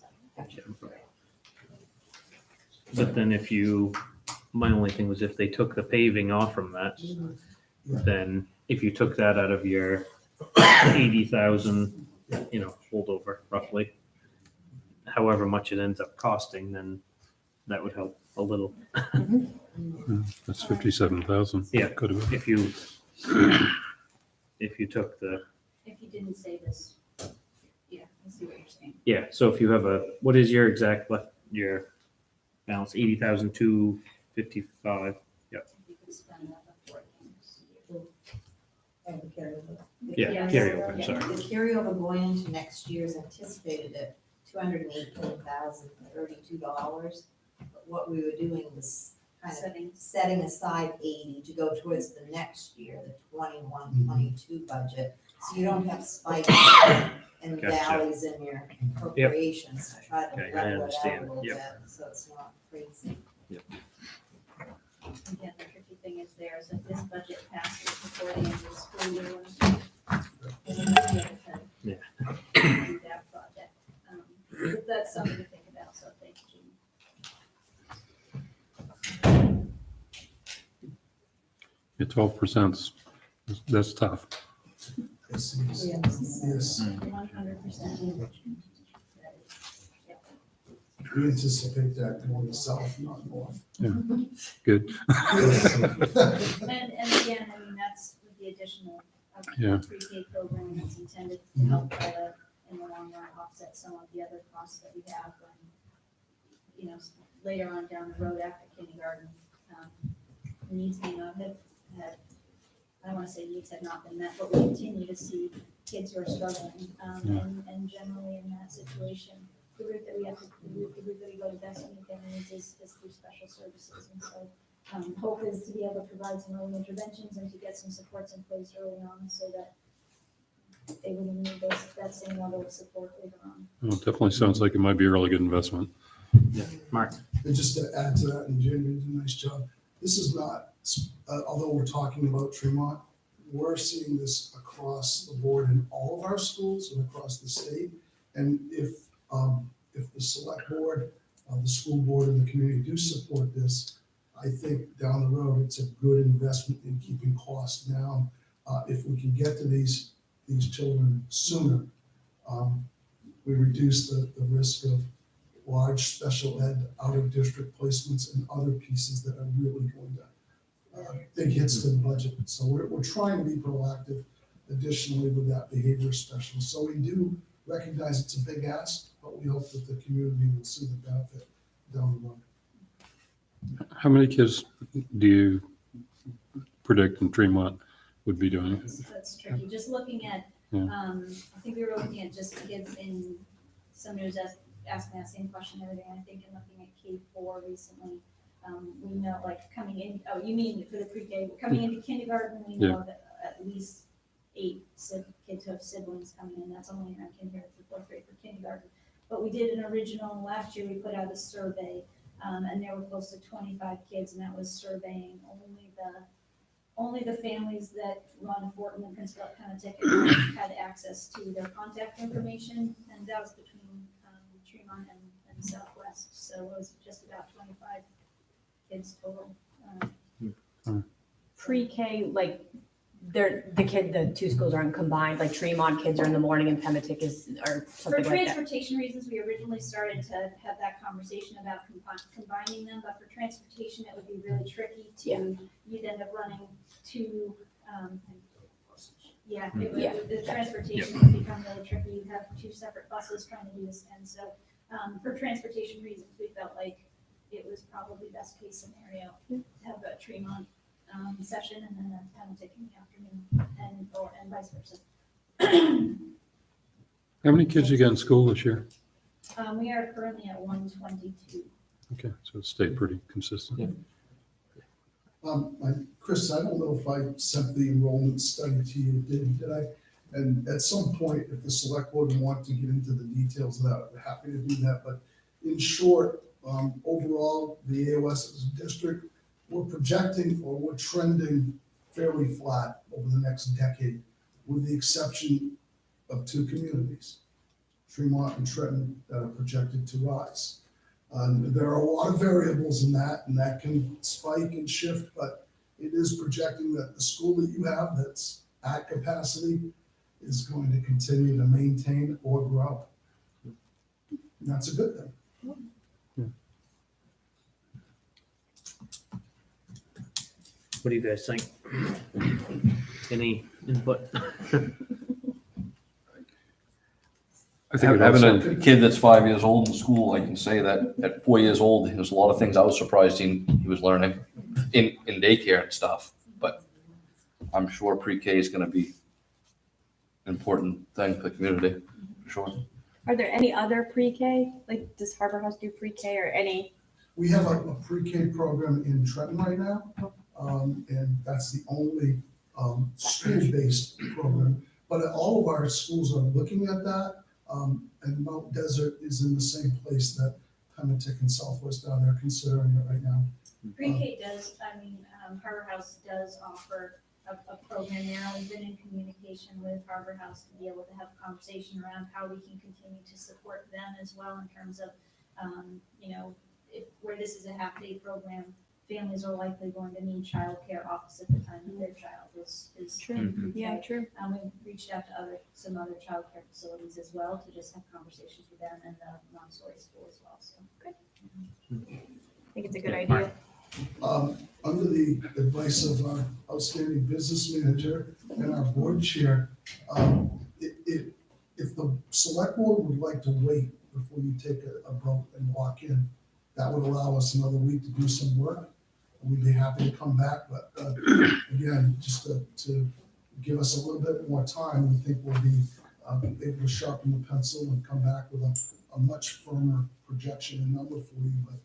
But then my only thing was if they took the paving off from that, then if you took that out of your 80,000, holdover roughly, however much it ends up costing, then that would help a little. That's 57,000. Yeah. Could have been. If you took the, If you didn't say this, yeah, I see what you're saying. yeah, so if you have what is your exact your balance, 80,255? If you could spend that before it came. And the carryover. Yeah, Yes. carryover, Yeah. sorry. The carryover going into next year's anticipated at $218,032. But what we were doing was kind of setting aside 80 to go towards the next year, the 21-22 budget. So you don't have spikes and Gotcha. valleys in your appropriations. To try to Okay, I level it out a understand. little Yep. bit, so it's not crazy. Again, the tricky thing is there is that this budget passes before the end of the school year. And then we have to Yeah. do that project. But that's something to think about, so thank you, Jean. Yeah, 12%, that's tough. Yes, Yeah. yes. 100%. We anticipate that going south, not north. Good. And again, I mean, that's with the additional Yeah. pre-K program that's intended to help try to, in the long run, offset some of the other costs that we have when, later on down the road after kindergarten, needs may not have, I don't want to say needs have not been met, but we continue to see kids who are struggling. And generally in that situation, the route that we have to, the route that we go to best meet their needs is through special services. And so hope is to be able to provide some early interventions and to get some supports in place early on so that they wouldn't need that same level of support later on. Well, it definitely sounds like it might be a really good investment. Mark? And just to add to that, and Jamie did a nice job, this is not, although we're talking about Tremont, we're seeing this across the board in all of our schools and across the state. And if the select board, the school board and the community do support this, I think down the road, it's a good investment in keeping costs down. If we can get to these children sooner, we reduce the risk of large special ed, out-of-district placements and other pieces that are really going to big hits to the budget. So we're trying to be proactive additionally with that behavior specialist. So we do recognize it's a big ask, but we hope that the community will see the benefit down the road. How many kids do you predict in Tremont would be doing it? That's tricky. Just looking at, Yeah. I think we were looking at just kids in, somebody was asking that same question the other day, and I think in looking at K4 recently, we know like coming in, oh, you mean for the pre-K, coming into kindergarten, we know that at least 8 kids who have siblings coming in, that's only in kindergarten through 4th grade for kindergarten. But we did an original, last year we put out a survey, and there were close to 25 kids, and that was surveying only the only the families that run Fort and the Prince Philip Penatick had access to their contact information, and that was between Tremont and Southwest, so it was just about 25 kids total. Pre-K, like, the two schools aren't combined, like Tremont kids are in the morning and Pematic or For something like that. transportation reasons, we originally started to have that conversation about combining them, but for transportation, it would be really tricky Yeah. you'd end up running two, Yeah. the transportation would become really tricky. You'd have two separate buses trying to do this, and so, for transportation reasons, we felt like it was probably best case scenario to have a Tremont, session and then a Pematic in the afternoon, and vice versa. How many kids you got in school this year? We are currently at 122. Okay, so it stayed pretty consistent. Chris, I don't know if I sent the enrollment study to you, did I? And at some point, if the select board want to get into the details of that, I'm happy to do that. But in short, overall, the AOS as a district, we're projecting or we're trending fairly flat over the next decade, with the exception of two communities, Tremont and Trenton, that are projected to rise. There are a lot of variables in that, and that can spike and shift, but it is projecting that the school that you have that's at capacity is going to continue to maintain or grow. And that's a good thing. What do you guys think? Any input? I think it Having also, a kid that's 5 years old in school, I can say that at 4 years old, there's a lot of things I was surprised he was learning in daycare and stuff. But I'm sure pre-K is going to be an important thing for the community, for sure. Are there any other pre-K? Like, does Harbor House do pre-K or any? We have a pre-K program in Trenton right now, and that's the only school-based program. But all of our schools are looking at that, and Mount Desert is in the same place that Pematic and Southwest down there considering it right now. Pre-K does, Harbor House does offer a program now. We've been in communication with Harbor House to be able to have a conversation around how we can continue to support them as well in terms of, where this is a half-day program, families are likely going to need childcare opposite the time that their child is in pre-K. Yeah, true. We've reached out to some other childcare facilities as well to just have conversations with them and the Montessori school as well, so. Good. I think it's a good idea. Under the advice of our outstanding business manager and our board chair, if the select board would like to wait before you take a vote and walk in, that would allow us another week to do some work. We'd be happy to come back, but again, just to give us a little bit more time, we think we'll be able to sharpen the pencil and come back with a much firmer projection and number for you, but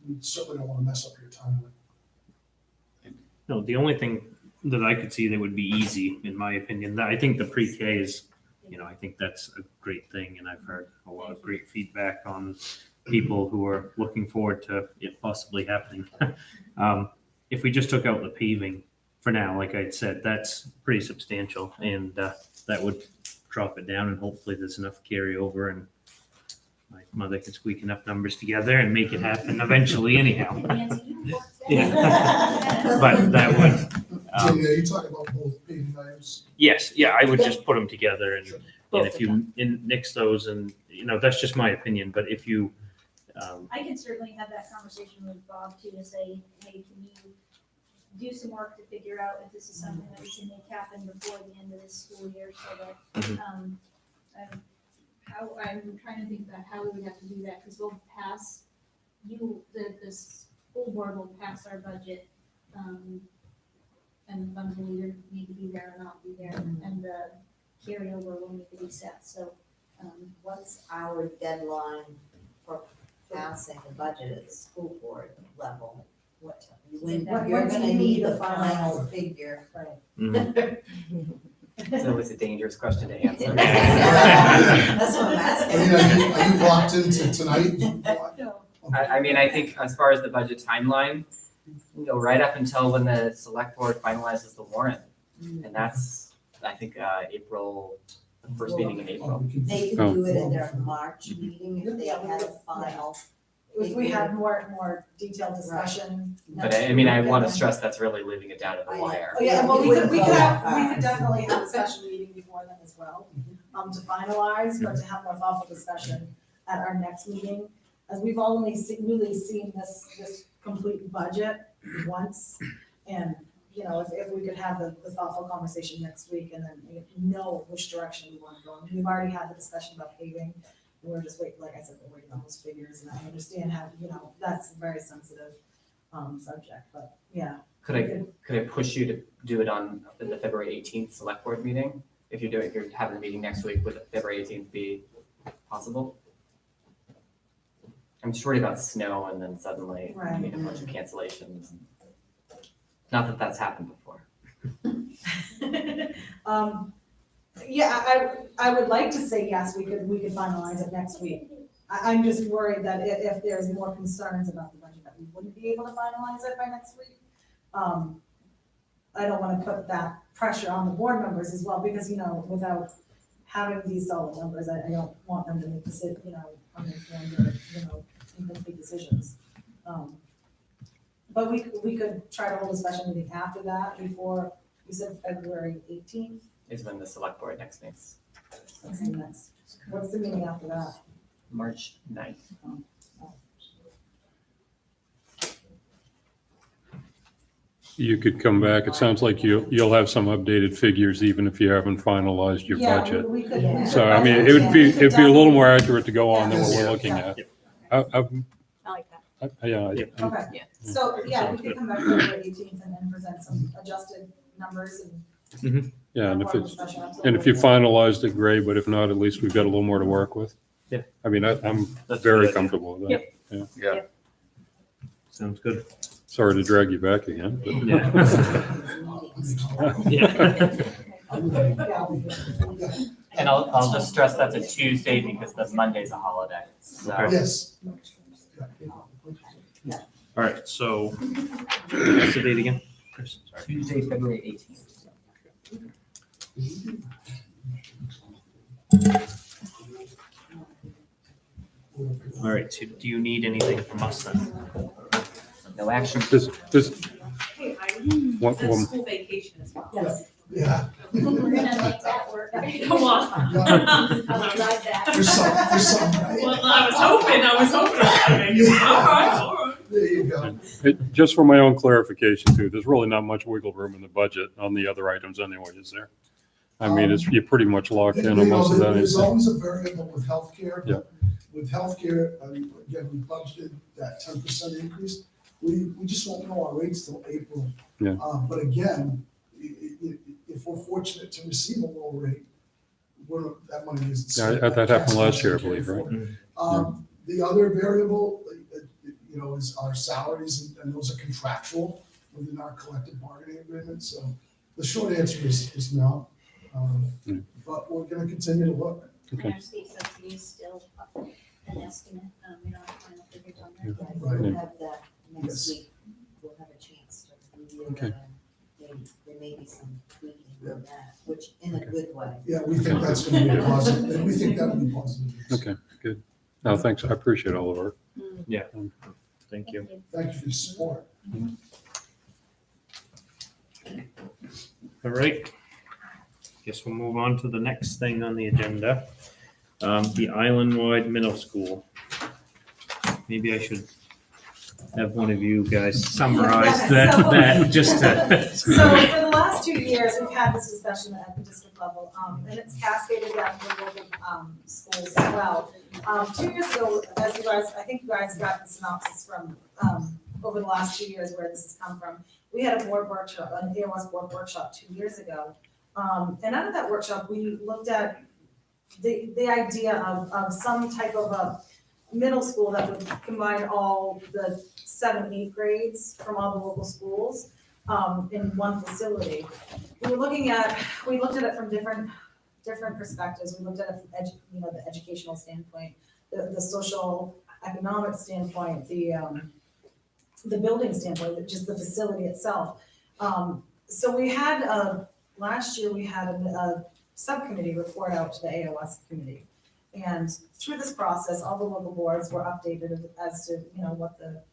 we certainly don't want to mess up your timeline. No, the only thing that I could see that would be easy, in my opinion, that I think the pre-K is, I think that's a great thing, and I've heard a lot of great feedback on people who are looking forward to it possibly happening. If we just took out the paving for now, like I had said, that's pretty substantial, and that would drop it down, and hopefully there's enough carryover, and my mother can squeak enough numbers together and make it happen eventually anyhow. Yeah. But that would, Jimmy, are you talking about both paving items? yes, yeah, I would just put them together, and if you nix those, and, that's just my opinion, but if you, I can certainly have that conversation with Bob too, to say, hey, can you do some work to figure out if this is something that we can make happen before the end of this school year, so that, I'm trying to think about how we would have to do that, because we'll pass, the school board will pass our budget, and the funds will either need to be there or not be there, and the carryover will need to be set, so, What's our deadline for passing the budget at the school board level? When you're When do gonna you need need the the final final? figure. It's always a dangerous question to answer. That's what I'm asking. Are you locked into tonight? I think as far as the budget timeline, right up until when the select board finalizes the warrant. And that's, I think, April, the first meeting in April. They Oh. can do it in their March meeting if they had a final. If we had more detailed discussion. But I mean, I want to stress that's really leaving it down to the wire. Oh, yeah, well, we could Wouldn't go that definitely have a special meeting before then as well, to finalize, but to have more thoughtful discussion at our next meeting. As we've only really seen this complete budget once, and, you know, if we could have the thoughtful conversation next week and then know which direction we want to go. And we've already had the discussion about paving, and we're just waiting, like I said, we're waiting on those figures, and I understand how, you know, that's a very sensitive, subject, but, yeah. Could I push you to do it on the February 18th select board meeting? If you're having the meeting next week, would February 18th be possible? I'm just worried about snow and then suddenly Right. a bunch of cancellations. Not that that's happened before. Yeah, I would like to say yes, we could finalize it next week. I'm just worried that if there's more concerns about the budget, that we wouldn't be able to finalize it by next week. I don't wanna put that pressure on the board members as well, because, you know, without having these solid numbers, I don't want them to make uninformed or, incomplete decisions. But we could try to hold a special meeting after that, before, you said February 18th? Is when the select board next meets, That's the next. What's the meeting after that? March 9th. You could come back. It sounds like you'll have some updated figures even if you haven't finalized your Yeah, budget. we could. Yeah. So, I mean, it'd be a little more accurate to go on than what we're looking at. I like that. Yeah, Okay, Yeah. so, yeah, we Sounds could good. come back February 18th and present some adjusted numbers and. yeah, and have if more it's, discussion, and if you absolutely. finalized it, great, but if not, at least we've got a little more to work with. Yeah. I mean, I'm That's a very good idea. comfortable with that. Yeah. Sounds good. Sorry to drag you back again, but. Yeah. And I'll just stress that's a Tuesday because the Monday's a holiday. So Okay. Yes. All right, so what's the date again? Chris, sorry. Tuesday, February 18th. All right, so do you need anything from us then? No action. This, Hey, I, one, that's school vacation as well. Yes. Yeah, We're gonna make that work. Come on. I'll drive that. for some, right? Well, I was hoping I'd make it. All right. There you go. just for my own clarification too, there's really not much wiggle room in the budget on the other items anyway, is there? I mean, you're pretty much locked in on most of that. There's always a variable with healthcare. Yeah. With healthcare, again, we budgeted that 10% increase. We just won't know our rates till April. Yeah. But again, if we're fortunate to receive a low rate, that money isn't. Yeah, that happened last year, I believe, right? The other variable, is our salaries, and those are contractual within our collective bargaining agreement. So the short answer is no. But we're gonna continue to look. Okay. Our state subsidy is still an estimate, we don't have final figures on that yet. Right. We'll have that next Yes. week, we'll have a chance to review Okay. that. There may be some tweaking on that, which in a good way. Yeah, we think that's gonna be positive, and we think that'll be positive. Okay, good. No, thanks. I appreciate all of our. Thank you. Thank you for your support. All right. Guess we'll move on to the next thing on the agenda. The island-wide middle school. Maybe I should have one of you guys summarize that just to. So for the last 2 years, we've had this discussion at the district level, and it's cascaded down to the local schools as well. 2 years ago, as you guys, I think you guys got the synopsis from over the last 2 years where this has come from. We had a board workshop, an AOS board workshop 2 years ago. And out of that workshop, we looked at the idea of some type of a middle school that would combine all the 7, 8 grades from all the local schools in one facility. We looked at it from different perspectives. We looked at it from the educational standpoint, the social economic standpoint, the the building standpoint, just the facility itself. So we had, last year we had a subcommittee report out to the AOS committee. And through this process, all the local boards were updated as to, what the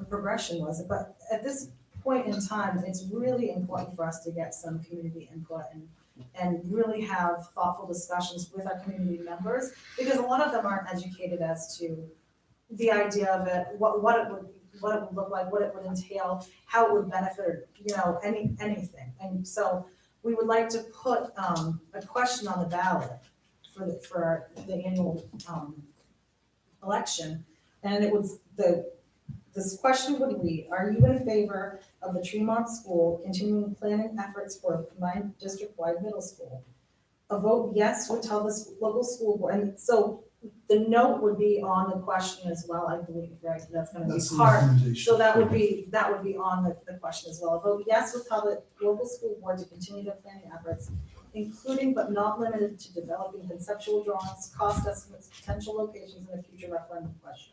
progression was. But at this point in time, it's really important for us to get some community input and really have thoughtful discussions with our community members, because a lot of them aren't educated as to the idea of it, what it would look like, what it would entail, how it would benefit, anything. And so we would like to put a question on the ballot for the annual election. And this question would read, are you in favor of the Tremont School continuing planning efforts for a combined district-wide middle school? A vote yes would tell the local school board, and so the note would be on the question as well, I believe, right? That's gonna be That's the part. recommendation. So that would be on the question as well. A vote yes would tell the local school board to continue their planning efforts, including but not limited to developing conceptual drawings, cost estimates, potential locations, and a future referendum question.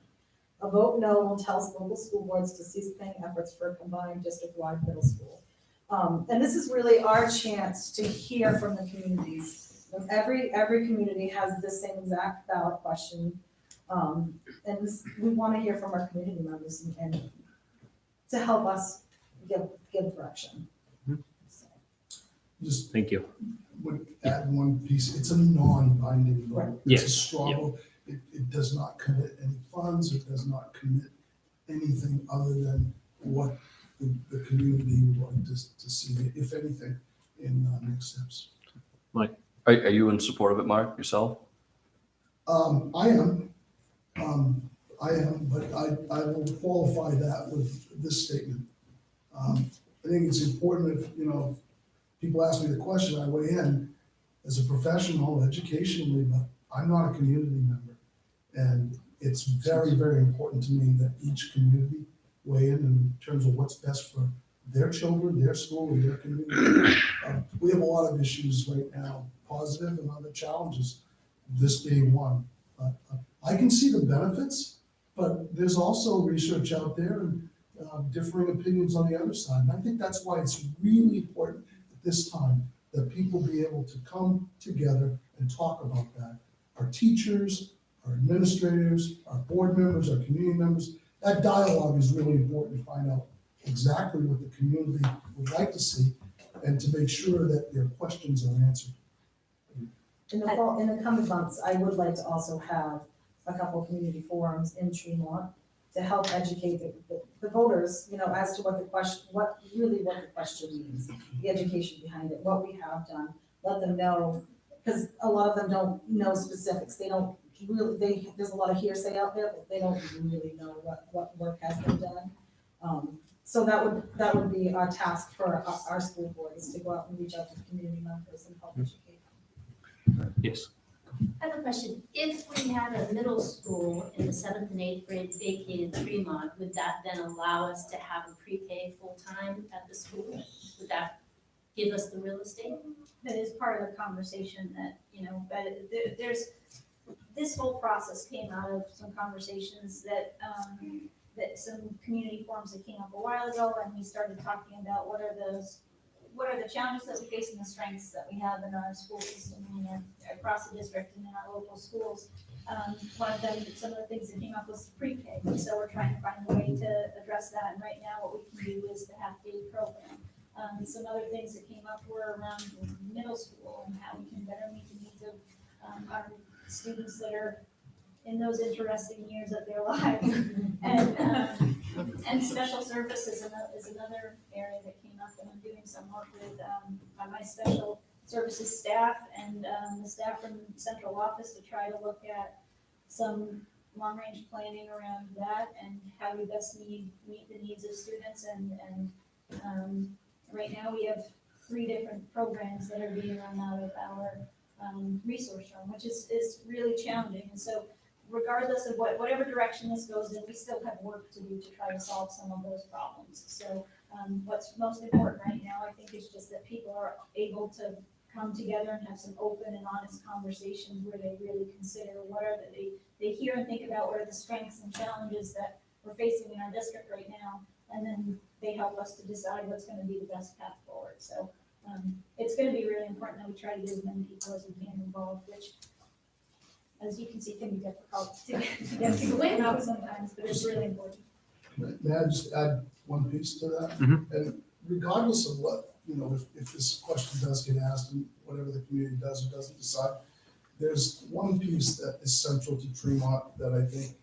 A vote no will tell local school boards to cease planning efforts for a combined district-wide middle school. And this is really our chance to hear from the communities. Every community has the same exact ballot question. We want to hear from our community members and to help us give direction. So, Just Thank you. would add one piece, it's a non-binding Right. vote. It's a Yes, straw vote. It does not commit any funds, it does not commit anything other than what the community would like to see, if anything, in next steps. Are you in support of it, Mark, yourself? I am, but I will qualify that with this statement. I think it's important if people ask me the question, I weigh in as a professional, educationally, but I'm not a community member. And it's very, very important to me that each community weigh in terms of what's best for their children, their school, and their community. We have a lot of issues right now, positive and other challenges, this being one. But I can see the benefits, but there's also research out there and differing opinions on the other side. And I think that's why it's really important at this time that people be able to come together and talk about that. Our teachers, our administrators, our board members, our community members, that dialogue is really important to find out exactly what the community would like to see and to make sure that their questions are answered. in the coming months, I would like to also have a couple of community forums in Tremont to help educate the voters, as to what the question means, the education behind it, what we have done, let them know, because a lot of them don't know specifics. They don't really, there's a lot of hearsay out there, but they don't really know what work has been done. So that would be our task for our school board, is to go out and reach out to community members and help educate them. Yes. I have a question. If we had a middle school in the 7th and 8th grade vacated Tremont, would that then allow us to have a pre-K full-time at the school? Would that give us the real estate? That is part of the conversation that, there's, this whole process came out of some conversations that some community forums that came up a while ago, and we started talking about what are the challenges that we face and the strengths that we have in our school system and across the district and in our local schools. One of them, some of the things that came up was pre-K, and so we're trying to find a way to address that, and right now what we can do is the half-day program. Some other things that came up were around middle school and how we can better meet the needs of our students that are in those interesting years of their lives. And special service is another area that came up, and I'm doing some work with my special services staff and the staff from central office to try to look at some long-range planning around that and how we best meet the needs of students. And right now we have 3 different programs that are being run out of our resource room, which is really challenging. And so regardless of whatever direction this goes in, we still have work to do to try to solve some of those problems. So what's most important right now, I think, is just that people are able to come together and have some open and honest conversations where they really consider what are they hear and think about what are the strengths and challenges that we're facing in our district right now. And then they help us to decide what's gonna be the best path forward. So, it's gonna be really important that we try to get as many people as we can involved, which, as you can see, can be difficult to get people in out sometimes, but it's really important. May I just add one piece to that? Mhm. And regardless of what, if this question does get asked and whatever the community does or doesn't decide, there's one piece that is central to Tremont that I think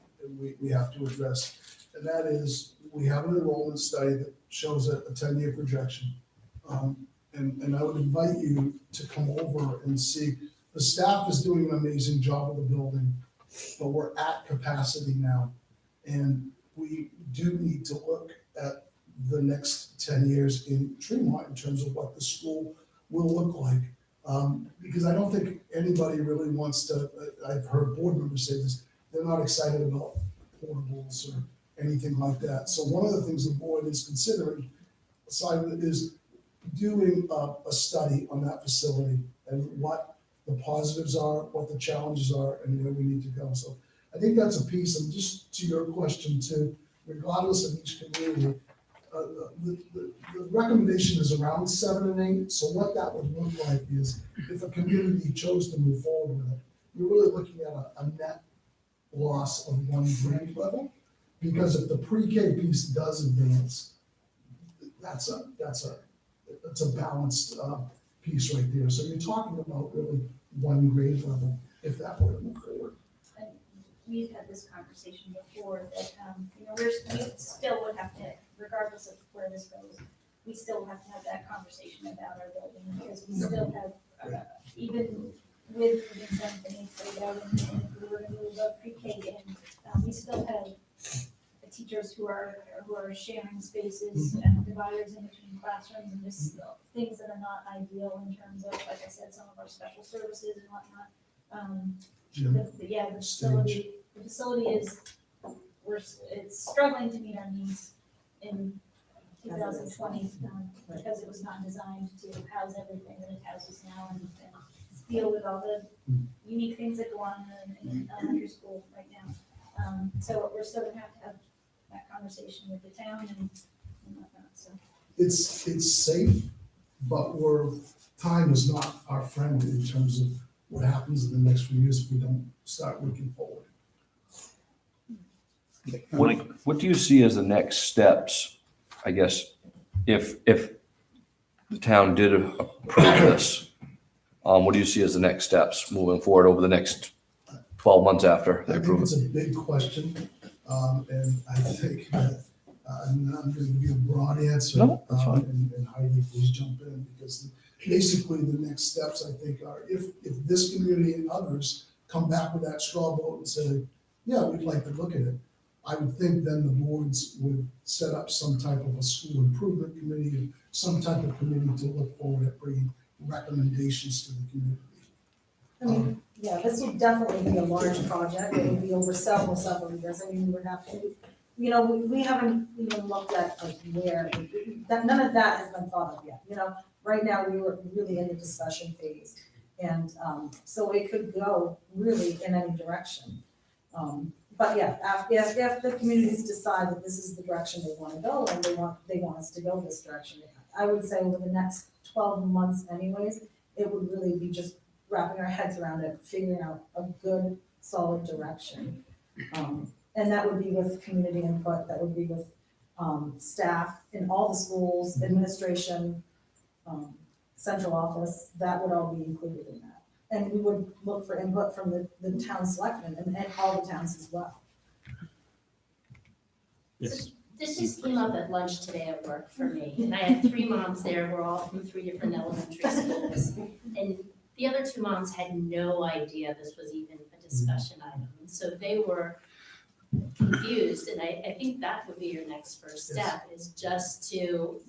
we have to address. And that is, we have an enrollment study that shows a 10-year projection. And I would invite you to come over and see, the staff is doing an amazing job of the building, but we're at capacity now. And we do need to look at the next 10 years in Tremont in terms of what the school will look like. Because I don't think anybody really wants to, I've heard board members say this, they're not excited about portables or anything like that. So one of the things the board is considering, aside from it, is doing a study on that facility and what the positives are, what the challenges are, and where we need to go. So I think that's a piece, and just to your question too, regardless of each community, the recommendation is around 7 and 8. So what that would look like is, if a community chose to move forward with it, you're really looking at a net loss of 1 grade level, because if the pre-K piece does advance, that's a balanced piece right there. So you're talking about really 1 grade level if that were to move forward. And we've had this conversation before that, we still would have to, regardless of where this goes, we still have to have that conversation about our building, because we still have, even with the 7th and 8th grade out, and if we were to move the pre-K in, we still have teachers who are sharing spaces and dividers in between classrooms, and just things that are not ideal in terms of, like I said, some of our special services and whatnot. The facility is, it's struggling to meet our needs in 2020, because it was not designed to house everything that it houses now and deal with all the unique things that go on in elementary school right now. So we're still gonna have to have that conversation with the town and whatnot, so. It's safe, but time is not our friend in terms of what happens in the next few years if we don't start looking forward. What do you see as the next steps, I guess, if the town did approve this? What do you see as the next steps moving forward over the next 12 months after they I think approve it's it? a big question, and I think that I'm not going to give you a broad answer. No, that's fine. And Heidi, please jump in, because basically the next steps, I think, are if this community and others come back with that straw vote and say, yeah, we'd like to look at it, I would think then the boards would set up some type of a school improvement committee and some type of committee to look forward at bringing recommendations to the community. I mean, yeah, this would definitely be a large project. It would be over several years. I mean, we would have to, we haven't even looked at like where, none of that has been thought of yet. Right now we were really in the discussion phase. And so it could go really in any direction. But yeah, if the communities decide that this is the direction they want to go and they want us to go this direction, I would say over the next 12 months anyways, it would really be just wrapping our heads around it, figuring out a good, solid direction. And that would be with community input, that would be with staff in all the schools, administration, central office, that would all be included in that. And we would look for input from the town selectmen and all the towns as well. Yes. This just came up at lunch today at work for me, and I had 3 moms there, we're all from 3 different elementary schools. And the other 2 moms had no idea this was even a discussion item, and so they were confused, and I think that would be your next first step, is just to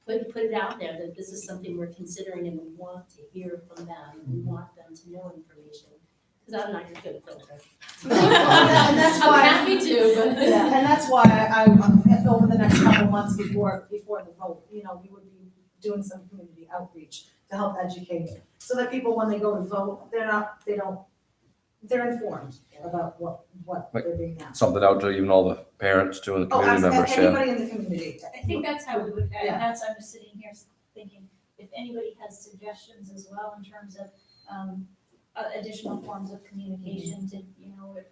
put it out there that this is something we're considering and we want to hear from them, and we want them to know information. Because I'm not your good filter. And that's why. I'm happy to, but. Yeah, and that's why over the next couple of months before the vote, we would be doing some community outreach to help educate, so that people, when they go to vote, they don't they're informed about what Like- they're doing now. Something out to even all the parents too and the community members, yeah. Anybody in the community. I think that's how we would, Yeah. and that's, I'm just sitting here thinking, if anybody has suggestions as well in terms of, additional forms of communication to, you know, if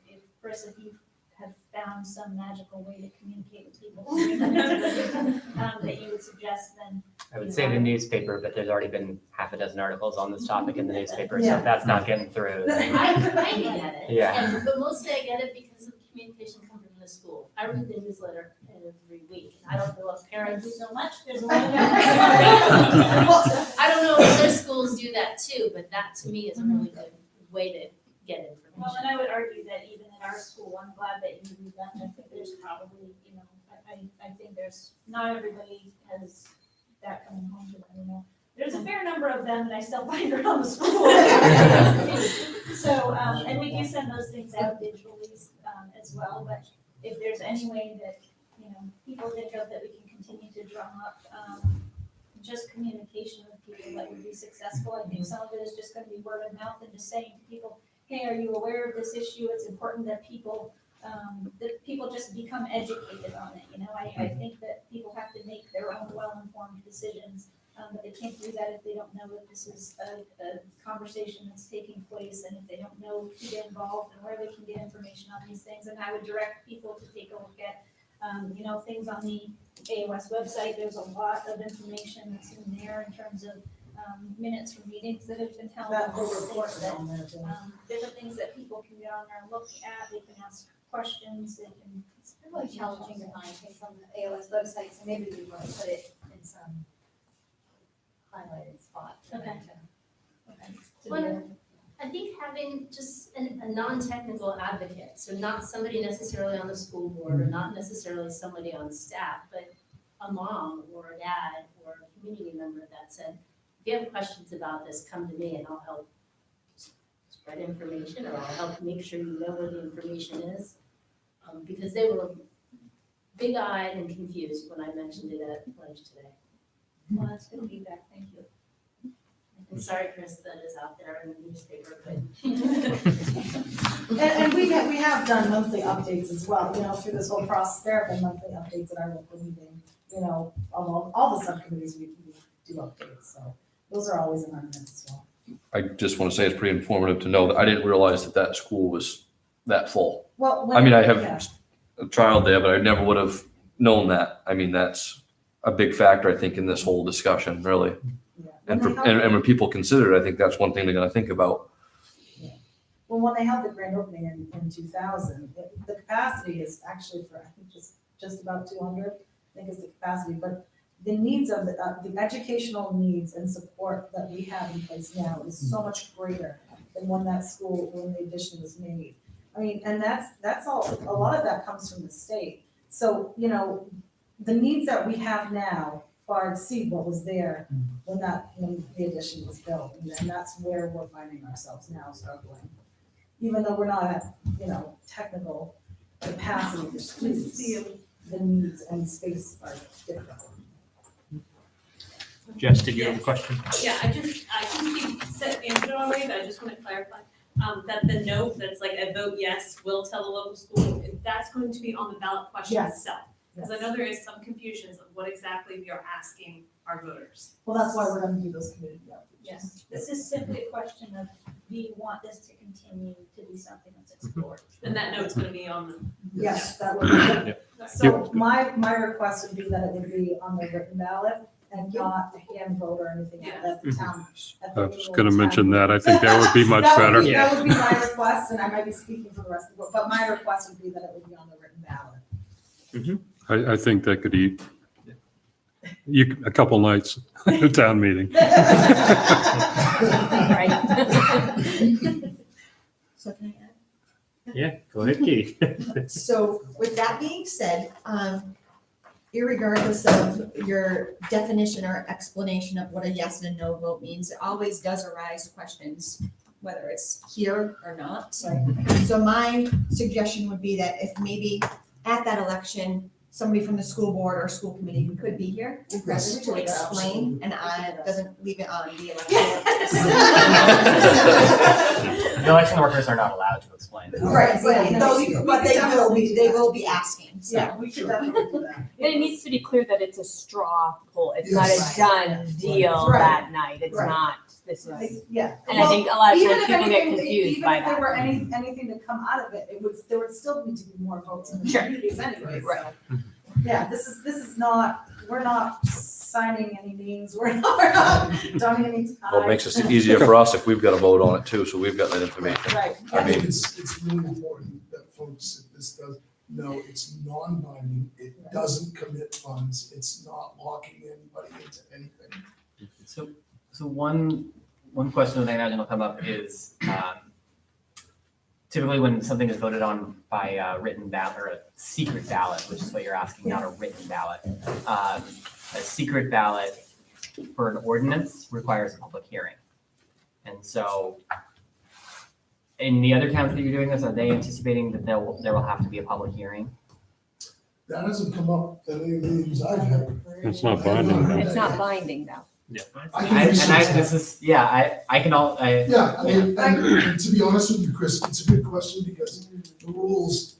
Chris, if you have found some magical way to communicate with people, that you would suggest, then. I would say the newspaper, but there's already been half a dozen articles on this topic in the newspaper, so Yeah. if that's not getting through. then- I get it. Yeah. But mostly I get it because of the communication coming from the school. I read the newsletter every week, and I don't know if Thank parents you so much, there's a lot of. I don't know if other schools do that too, but that to me is a really good way to get Well, information. and I would argue that even in our school, I'm glad that you read that, I think there's probably, you know, I think there's, not everybody has that coming home to them, you know. There's a fair number of them, and I still find around the school. So, and we do send those things out digitally, as well, but if there's any way that, you know, people think of that we can continue to drum up, just communication with people that would be successful, I think some of it is just gonna be word of mouth and just saying to people, hey, are you aware of this issue? It's important that people just become educated on it, you know? I think that people have to make their own well-informed decisions, but they can't do that if they don't know that this is a conversation that's taking place, and if they don't know who to get involved and where they can get information on these things. And I would direct people to take a look at, you know, things on the AOS website. There's a lot of information that's in there in terms of minutes from meetings that have been held. That whole things report that, on there, too. different things that people can get on there and look at, they can ask questions, they can. It's really challenging to find things on the AOS website, so maybe we want to put it in some highlighted spot. Okay. Well, I think having just a non-technical advocate, so not somebody necessarily on the school board or not necessarily somebody on staff, but a mom or a dad or a community member that said, if you have questions about this, come to me and I'll help spread information, or I'll help make sure you know where the information is. Because they were big-eyed and confused when I mentioned it at lunch today. Well, that's good feedback, thank you. And sorry, Chris, that is out there in the newspaper, but And we have done monthly updates as well, you know, through this whole process, there have been monthly updates at our local meeting, you know, all the subcommittees we do updates, so those are always in our minutes as well. I just want to say it's pretty informative to know that I didn't realize that school was that full. Well, I mean, I yeah. have a child there, but I never would have known that. I mean, that's a big factor, I think, in this whole discussion, really. Yeah. And When for, they held- and when people consider it, I think that's one thing they're gonna think about. Well, when they held the grand opening in 2000, the capacity is actually for, I think, just about 200, I think is the capacity, but the needs of the educational needs and support that we have in place now is so much greater than when the addition was made. I mean, and that's all, a lot of that comes from the state. So, you know, the needs that we have now far exceed what was there when the addition was built. And that's where we're finding ourselves now struggling. Even though we're not at, you know, technical capacity for students, the needs and space are different. Jess, did you have a question? Yeah, I think you said answered it already, but I just want to clarify, that the note that's like a vote yes will tell the local school, that's going to be on the ballot question Yes. itself. Because I know there is some confusions of what exactly we are asking our voters. Well, that's why we're gonna do those community outreach. Yes, this is simply a question of, do you want this to continue to be something that's explored? And that note's gonna be on the. Yes, that would be it. So my request would be that it would be on the written ballot and not a hand vote or anything like that, the town. at the I was annual gonna town mention that. I meeting. think that would be much That would better. be- That would be my request, and I might be speaking for the rest of the board, but my request would be that it would be on the written ballot. I think that could eat a couple nights at a town meeting. So can I add? Yeah, go ahead, Katie. So with that being said, irregardless of your definition or explanation of what a yes and a no vote means, it always does arise questions, whether it's here or not. So my suggestion would be that if maybe at that election, somebody from the school board or school committee could be here in person to explain, and doesn't leave it on the election workers. The election workers are not allowed to explain. Right, but they will be asking, so. Yeah, we could definitely do that. But it needs to be clear that it's a straw poll. It's not Yes. a done deal Right. that night. It's Right. not, this Like, is, yeah. and I think a lot of Even times if people get anything- confused by Even if there were that. anything to come out of it, there would still need to be more votes in the Sure. communities anyway, so. Right. Yeah, this is not, we're not signing any names, we're not donning any time. Well, it makes it easier for us if we've got to vote on it too, so we've got that information. Right, I I think mean- it's really important that folks, if this does, know it's non-binding, it doesn't commit funds, it's not locking anybody into anything. So one question that I imagine will come up is, typically when something is voted on by a written ballot or a secret ballot, which is what you're asking, not a written ballot. A secret ballot for an ordinance requires a public hearing. And so in the other towns that you're doing this, are they anticipating that there will have to be a public hearing? That hasn't come up at any meetings I've had. It's not binding. It's not binding though. I can research that. I can all, Yeah, I mean, and to be honest with you, Chris, it's a good question because the rules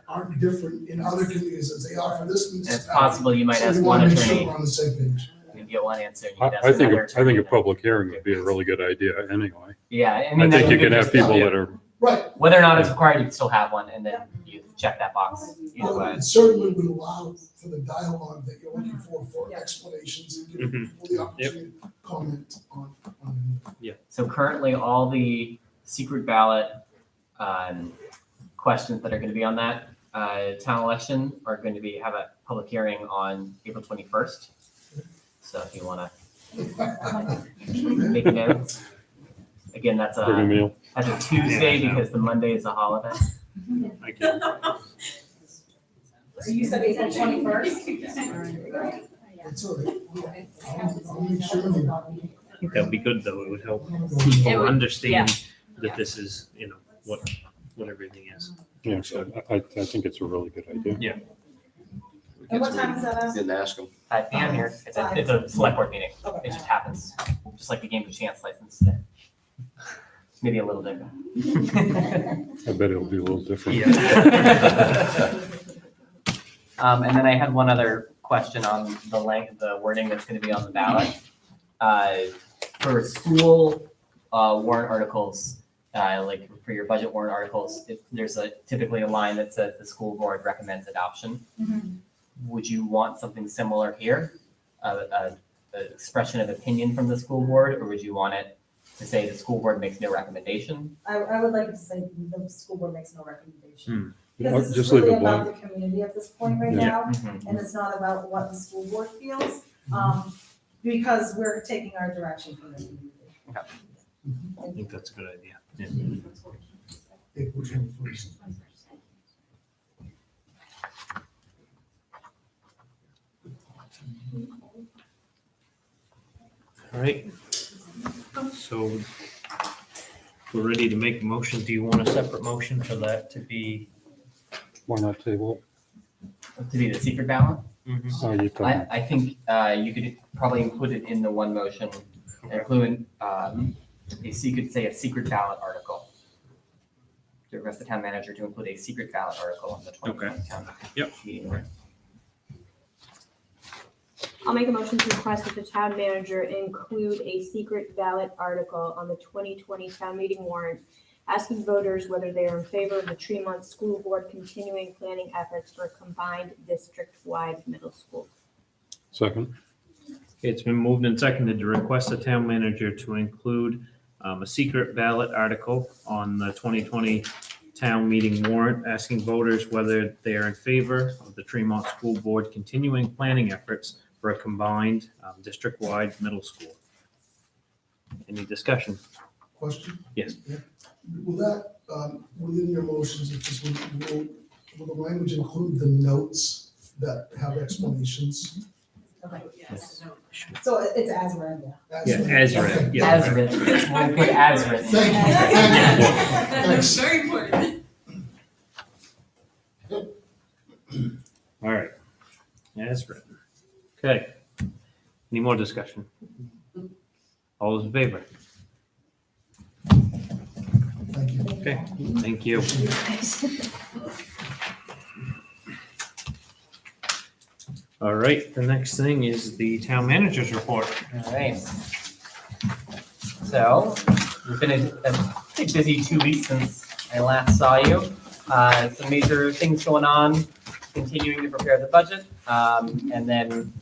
aren't different in other communities as they are for this and it's municipality. possible you might So ask we one wanna make sure attorney, we're on the same page. you get one answer, and you I ask I think, another I think attorney. a public hearing would be a really good idea anyway. Yeah, I I mean, think you could can have just- people that are, Right, Whether or not it's required, you can still have one, and then you check that box either well, way. it certainly would allow for the dialogue that you're looking for explanations and giving Mhm. people the opportunity to comment on So currently, all the secret ballot questions that are going to be on that town election are going to have a public hearing on April 21st. So if you want to make a note. Again, that's bring a a meal. Tuesday Yeah, I know. because the Monday is a holiday. I can, You said April 21st? It's all right. I'll make sure that I think that would be good though. It would help It people would- understand that this is, what everything is. Yeah, so I think it's a really good idea. And what time is that at? Didn't ask them. 5 p.m. here. It's a select board meeting. Okay. It just happens, just like the game of chance license. Maybe a little different. I bet it'll be a little different. And then I had one other question on the wording that's going to be on the ballot. For school warrant articles, like for your budget warrant articles, there's typically a line that says the school board recommends adoption. Would you want something similar here? An expression of opinion from the school board, or would you want it to say the school board makes no recommendation? I would like to say the school board makes no recommendation. Because this is Just leave really it about blank. the community at this point right Yeah. now, Mhm. and it's not about what the school board feels, because we're taking our direction from the community. I think that's a good idea. April 21st. All right. So we're ready to make a motion. Do you want a separate motion for that to be? Why not table To be the secret ballot? it? Oh, you talking, I think you could probably include it in the one motion, include a secret ballot article. To request the town manager to include a secret ballot article on the 2020 town Yep. meeting warrant. I'll make a motion to request that the town manager include a secret ballot article on the 2020 town meeting warrant, asking voters whether they are in favor of the Tremont School Board continuing planning efforts for a combined district-wide middle school. second? It's been moved and seconded to request the town manager to include a secret ballot article on the 2020 town meeting warrant, asking voters whether they are in favor of the Tremont School Board continuing planning efforts for a combined district-wide middle school. Any discussion? Question? Yes. Will that, within your motions, if this will the language include the notes that have explanations? Okay, yes. So it's as read, yeah. Yeah, as read, Okay. yeah. As written, we'll put as written. Thank you, thank you. That's very important. All right. as written. Okay. Any more discussion? All those in favor? Thank you. Okay, thank you. All right, the next thing is the town manager's report. All right. So, it's been a pretty busy 2 weeks since I last saw you. Some major things going on, continuing to prepare the budget, and then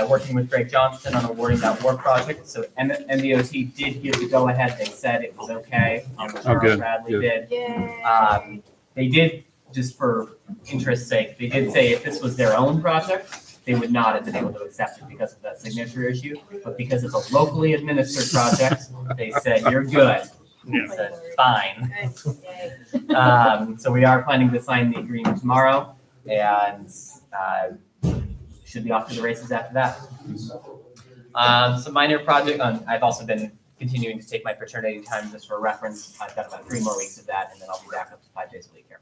working with Greg Johnston on awarding that work project. So MBOT did give the go-ahead. They said it was okay. Charles good, Bradley good. did. They did, just for interest's sake, they did say if this was their own project, they would not have been able to accept it because of that signature issue. But because it's a locally administered project, they said, you're good. I said, fine. So we are planning to sign the agreement tomorrow and should be off to the races after that. Some minor project, I've also been continuing to take my paternity time just for reference. I've got about 3 more weeks of that and then I'll be back up to 5 days a week here.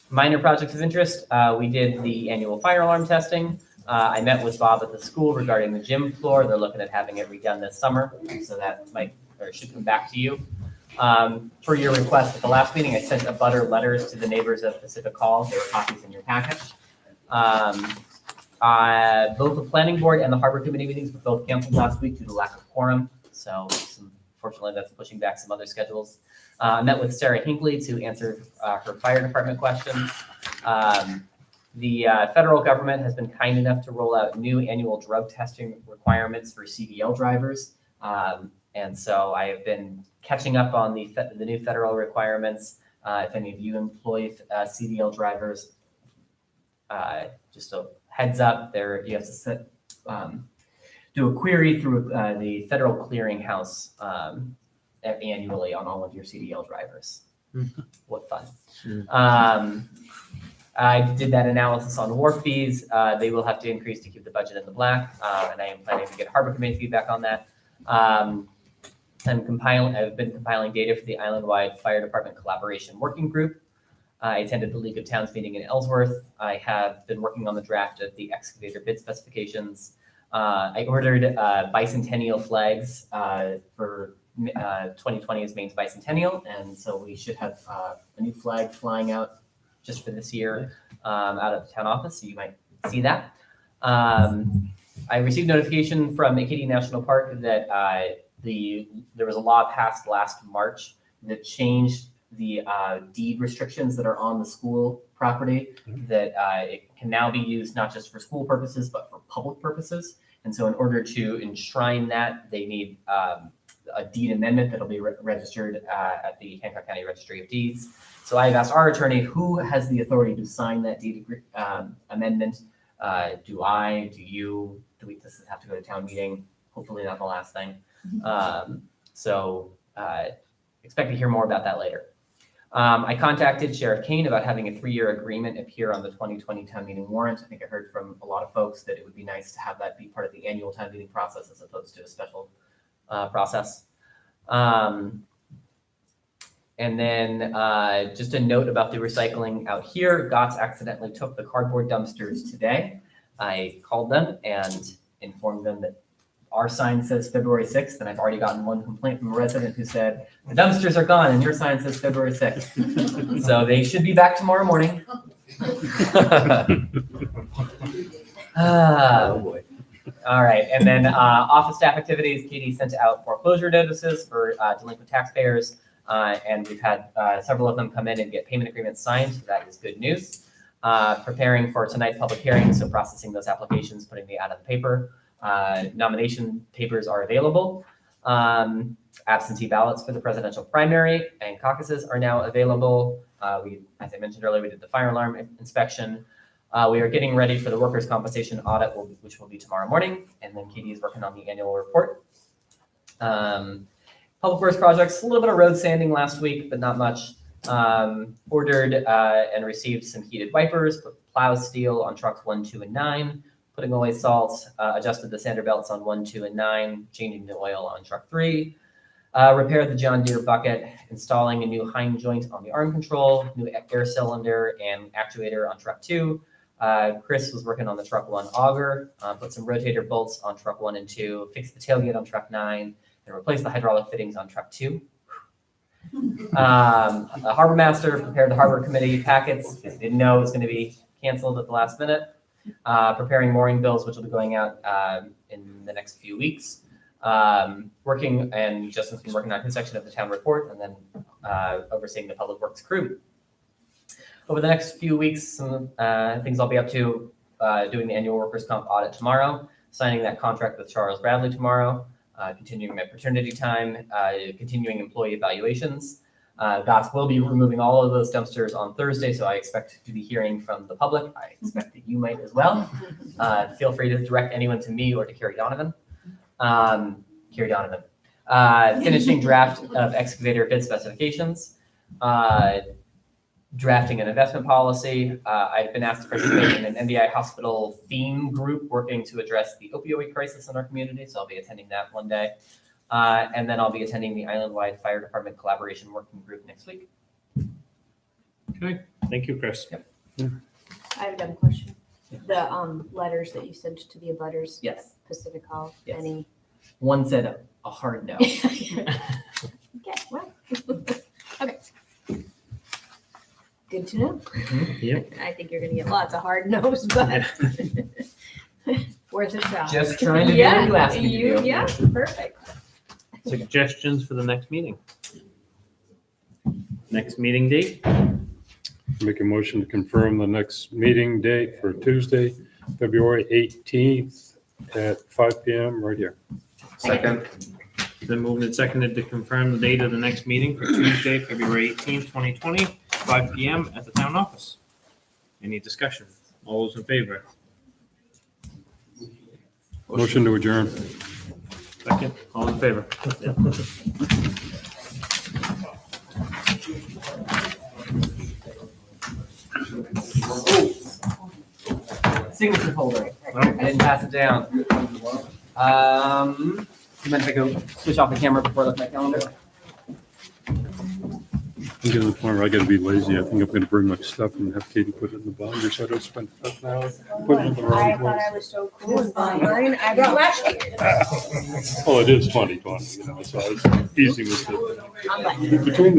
Minor projects of interest, we did the annual fire alarm testing. I met with Bob at the school regarding the gym floor. They're looking at having it redone this summer, so that might, or should come back to you. For your request at the last meeting, I sent abutter letters to the neighbors of Pacific Hall. There were copies in your package. Both the planning board and the harbor committee meetings were both canceled last week due to lack of quorum. So unfortunately, that's pushing back some other schedules. I met with Sarah Hinckley to answer her fire department questions. The federal government has been kind enough to roll out new annual drug testing requirements for CDL drivers. And so I have been catching up on the new federal requirements. If any of you employ CDL drivers, just a heads up there, you have to do a query through the federal clearinghouse annually on all of your CDL drivers. What fun. I did that analysis on wharf fees. They will have to increase to keep the budget in the black, and I am planning to get harbor committee feedback on that. I've been compiling data for the island-wide fire department collaboration working group. I attended the League of Towns meeting in Ellsworth. I have been working on the draft of the excavator bid specifications. I ordered bicentennial flags for 2020's Maine's bicentennial, and so we should have a new flag flying out just for this year out of the town office, so you might see that. I received notification from Acadia National Park that there was a law passed last March that changed the deed restrictions that are on the school property, that it can now be used not just for school purposes, but for public purposes. And so in order to enshrine that, they need a deed amendment that'll be registered at the Hancock County Registry of Deeds. So I've asked our attorney who has the authority to sign that deed amendment. Do I, do you, do we, does it have to go to town meeting? Hopefully not the last thing. Expect to hear more about that later. I contacted Sheriff Kane about having a 3-year agreement appear on the 2020 town meeting warrant. I think I heard from a lot of folks that it would be nice to have that be part of the annual town meeting process as opposed to a special process. And then just a note about the recycling out here. GOTS accidentally took the cardboard dumpsters today. I called them and informed them that our sign says February 6th, and I've already gotten one complaint from a resident who said, the dumpsters are gone and your sign says February 6th. So they should be back tomorrow morning. Oh boy. All right, and then office staff activities, Katie sent out foreclosure notices for delinquent taxpayers, and we've had several of them come in and get payment agreements signed, so that is good news. Preparing for tonight's public hearing, so processing those applications, putting the ad on the paper. Nomination papers are available. Absentee ballots for the presidential primary and caucuses are now available. As I mentioned earlier, we did the fire alarm inspection. We are getting ready for the workers' compensation audit, which will be tomorrow morning. And then Katie is working on the annual report. Public works projects, a little bit of road sanding last week, but not much. Ordered and received some heated wipers, put plow steel on trucks 1, 2, and 9. Putting away salt, adjusted the sander belts on 1, 2, and 9, changing the oil on truck 3, repaired the John Deere bucket, installing a new Heim joint on the arm control, new air cylinder and actuator on truck 2, Chris was working on the truck 1 auger, put some rotator bolts on truck 1 and 2, fixed the tailgate on truck 9, and replaced the hydraulic fittings on truck 2. The harbor master prepared the harbor committee packets, because he didn't know it was going to be canceled at the last minute. Preparing mooring bills, which will be going out in the next few weeks. Working, and Justin's been working on his section of the town report, and then overseeing the public works crew. Over the next few weeks, some things I'll be up to, doing the annual workers' comp audit tomorrow, signing that contract with Charles Bradley tomorrow, continuing my paternity time, continuing employee evaluations. Goss will be removing all of those dumpsters on Thursday, so I expect to be hearing from the public. I expect that you might as well. Feel free to direct anyone to me or to Carrie Donovan. Finishing draft of excavator bid specifications. Drafting an investment policy. I've been asked to participate in an NDI hospital theme group working to address the opioid crisis in our community, so I'll be attending that one day. And then I'll be attending the Island-wide Fire Department Collaboration Working Group next week. Okay, thank you, Chris. Yep. I have a dumb question. The letters that you sent to the abutters. Yes. Pacific Hall, Yes. any? One said a hard no. Okay, well. Okay. Good to know. Yep. I think you're gonna get lots of hard no's, but worth a shot. Just trying to do what you asked me to do. Yeah, perfect. Suggestions for the next meeting? Next meeting date? Make a motion to confirm the next meeting date for Tuesday, February 18th at 5 PM right here. Second. Then moved and seconded to confirm the date of the next meeting for Tuesday, February 18th, 2020, 5 PM at the town office. Any discussion? All those in favor? Motion to adjourn. Second, all in favor? Signature folder. Oh. I didn't pass it down. You mind if I go switch off the camera before I look at my calendar? I'm getting to the point where I gotta be lazy. I think I'm gonna bring my stuff and have Katie put it in the binder so I don't spend half an hour putting it in the I wrong thought place. I was so cool and buying mine. I brought last year. Well, it is 2020, so it's easy with the, I'm buying. between